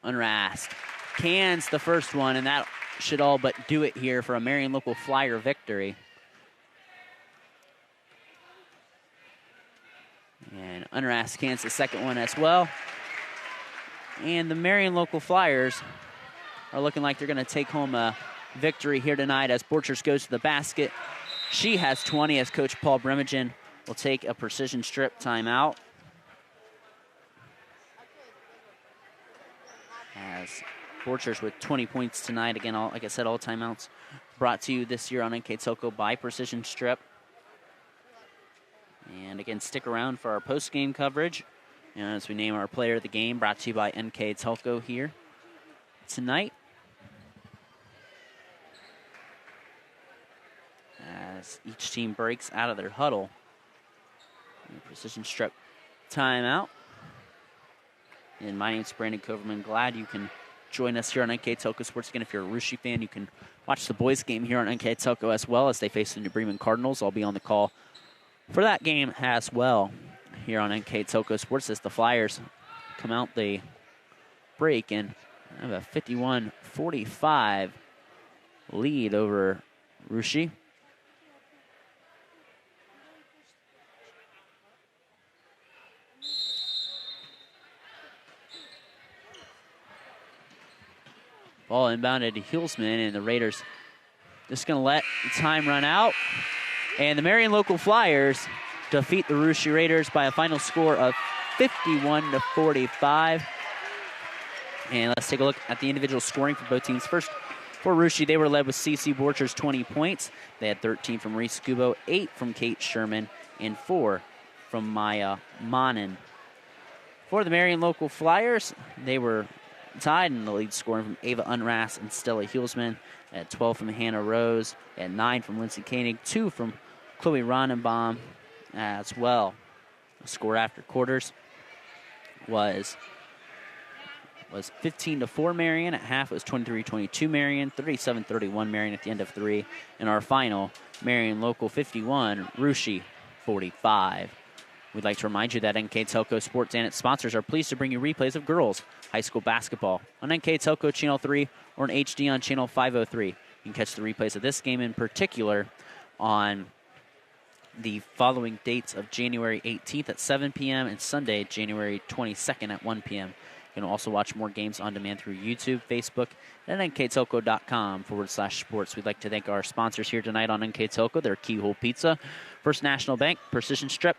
Unrast cans the first one, and that should all but do it here for a Marion local Flyer victory. And Unrast cans the second one as well. And the Marion local Flyers are looking like they're going to take home a victory here tonight as Borchers goes to the basket. She has 20 as Coach Paul Bremagen will take a precision strip timeout. As Borchers with 20 points tonight. Again, like I said, all timeouts brought to you this year on NKTelco by Precision Strip. And again, stick around for our post-game coverage as we name our player of the game, brought to you by NKTelco here tonight. As each team breaks out of their huddle. Precision Strip timeout. And my name's Brandon Coverman. Glad you can join us here on NKTelco Sports. Again, if you're a Russia fan, you can watch the boys' game here on NKTelco as well as they face the New Bremen Cardinals. I'll be on the call for that game as well here on NKTelco Sports as the Flyers come out the break and have a 51-45 lead over Russia. Ball inbounded to Hulsman, and the Raiders just going to let the time run out. And the Marion Local Flyers defeat the Russia Raiders by a final score of 51-45. And let's take a look at the individual scoring for both teams. First, for Russia, they were led with CC Borchers 20 points. They had 13 from Reese Kubo, 8 from Kate Sherman, and 4 from Maya Monin. For the Marion Local Flyers, they were tied in the lead scoring from Ava Unras and Stella Hulsman. At 12 from Hannah Rose, at 9 from Lindsay Koenig, 2 from Chloe Ronenbaum as well. The score after quarters was 15-4 Marion. At half, it was 23-22 Marion, 37-31 Marion at the end of 3. And our final, Marion Local 51, Russia 45. We'd like to remind you that NKTelco Sports and its sponsors are pleased to bring you replays of girls high school basketball on NKTelco Channel 3 or in HD on Channel 503. You can catch the replays of this game in particular on the following dates of January 18th at 7 p.m. and Sunday, January 22nd at 1 p.m. You can also watch more games on demand through YouTube, Facebook, and nktelco.com/sports. We'd like to thank our sponsors here tonight on NKTelco. They're Keyhole Pizza, First National Bank, Precision Strip,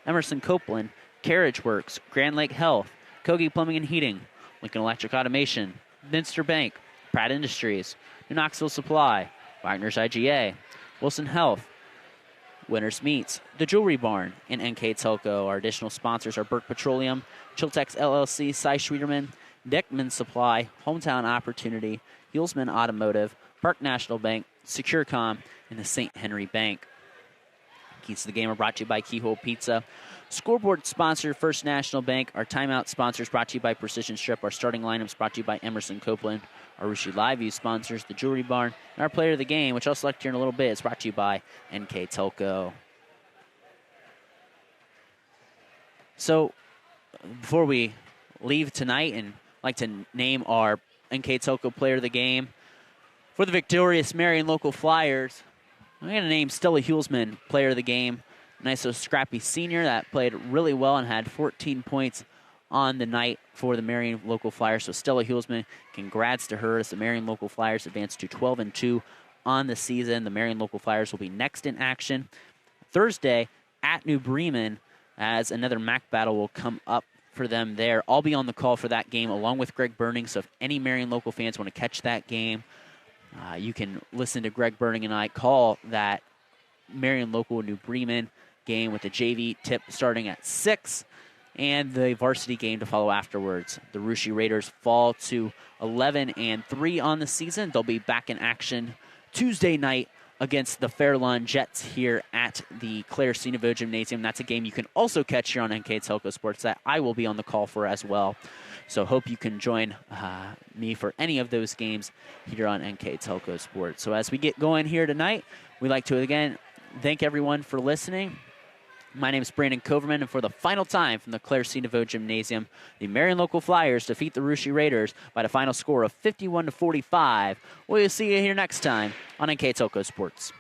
Emerson Copeland, Carriage Works, Grand Lake Health, Kogi Plumbing and Heating, Lincoln Electric Automation, Minster Bank, Pratt Industries, New Knoxville Supply, Wagner's IGA, Wilson Health, Winners Meats, The Jewelry Barn, and NKTelco. Our additional sponsors are Burke Petroleum, Chiltex LLC, Cy Schwederman, Dickman Supply, Hometown Opportunity, Hulsman Automotive, Park National Bank, Securcom, and the St. Henry Bank. Keys to the game are brought to you by Keyhole Pizza. Scoreboard sponsor, First National Bank. Our timeout sponsors brought to you by Precision Strip. Our starting lineups brought to you by Emerson Copeland. Our Russia Live View sponsors, The Jewelry Barn. And our player of the game, which I'll select here in a little bit, is brought to you by NKTelco. So, before we leave tonight, and I'd like to name our NKTelco player of the game for the victorious Marion Local Flyers, I'm going to name Stella Hulsman player of the game. Nice little scrappy senior that played really well and had 14 points on the night for the Marion Local Flyers. So Stella Hulsman, congrats to her as the Marion Local Flyers advance to 12-2 on the season. The Marion Local Flyers will be next in action Thursday at New Bremen, as another MAC battle will come up for them there. I'll be on the call for that game along with Greg Burning, so if any Marion Local fans want to catch that game, you can listen to Greg Burning and I call that Marion Local New Bremen game with the JV tip starting at 6 and the varsity game to follow afterwards. The Russia Raiders fall to 11-3 on the season. They'll be back in action Tuesday night against the Fairlawn Jets here at the Claire Cinevo Gymnasium. That's a game you can also catch here on NKTelco Sports that I will be on the call for as well. So hope you can join me for any of those games here on NKTelco Sports. So as we get going here tonight, we'd like to again thank everyone for listening. My name is Brandon Coverman, and for the final time from the Claire Cinevo Gymnasium, the Marion Local Flyers defeat the Russia Raiders by the final score of 51-45. We'll see you here next time on NKTelco Sports.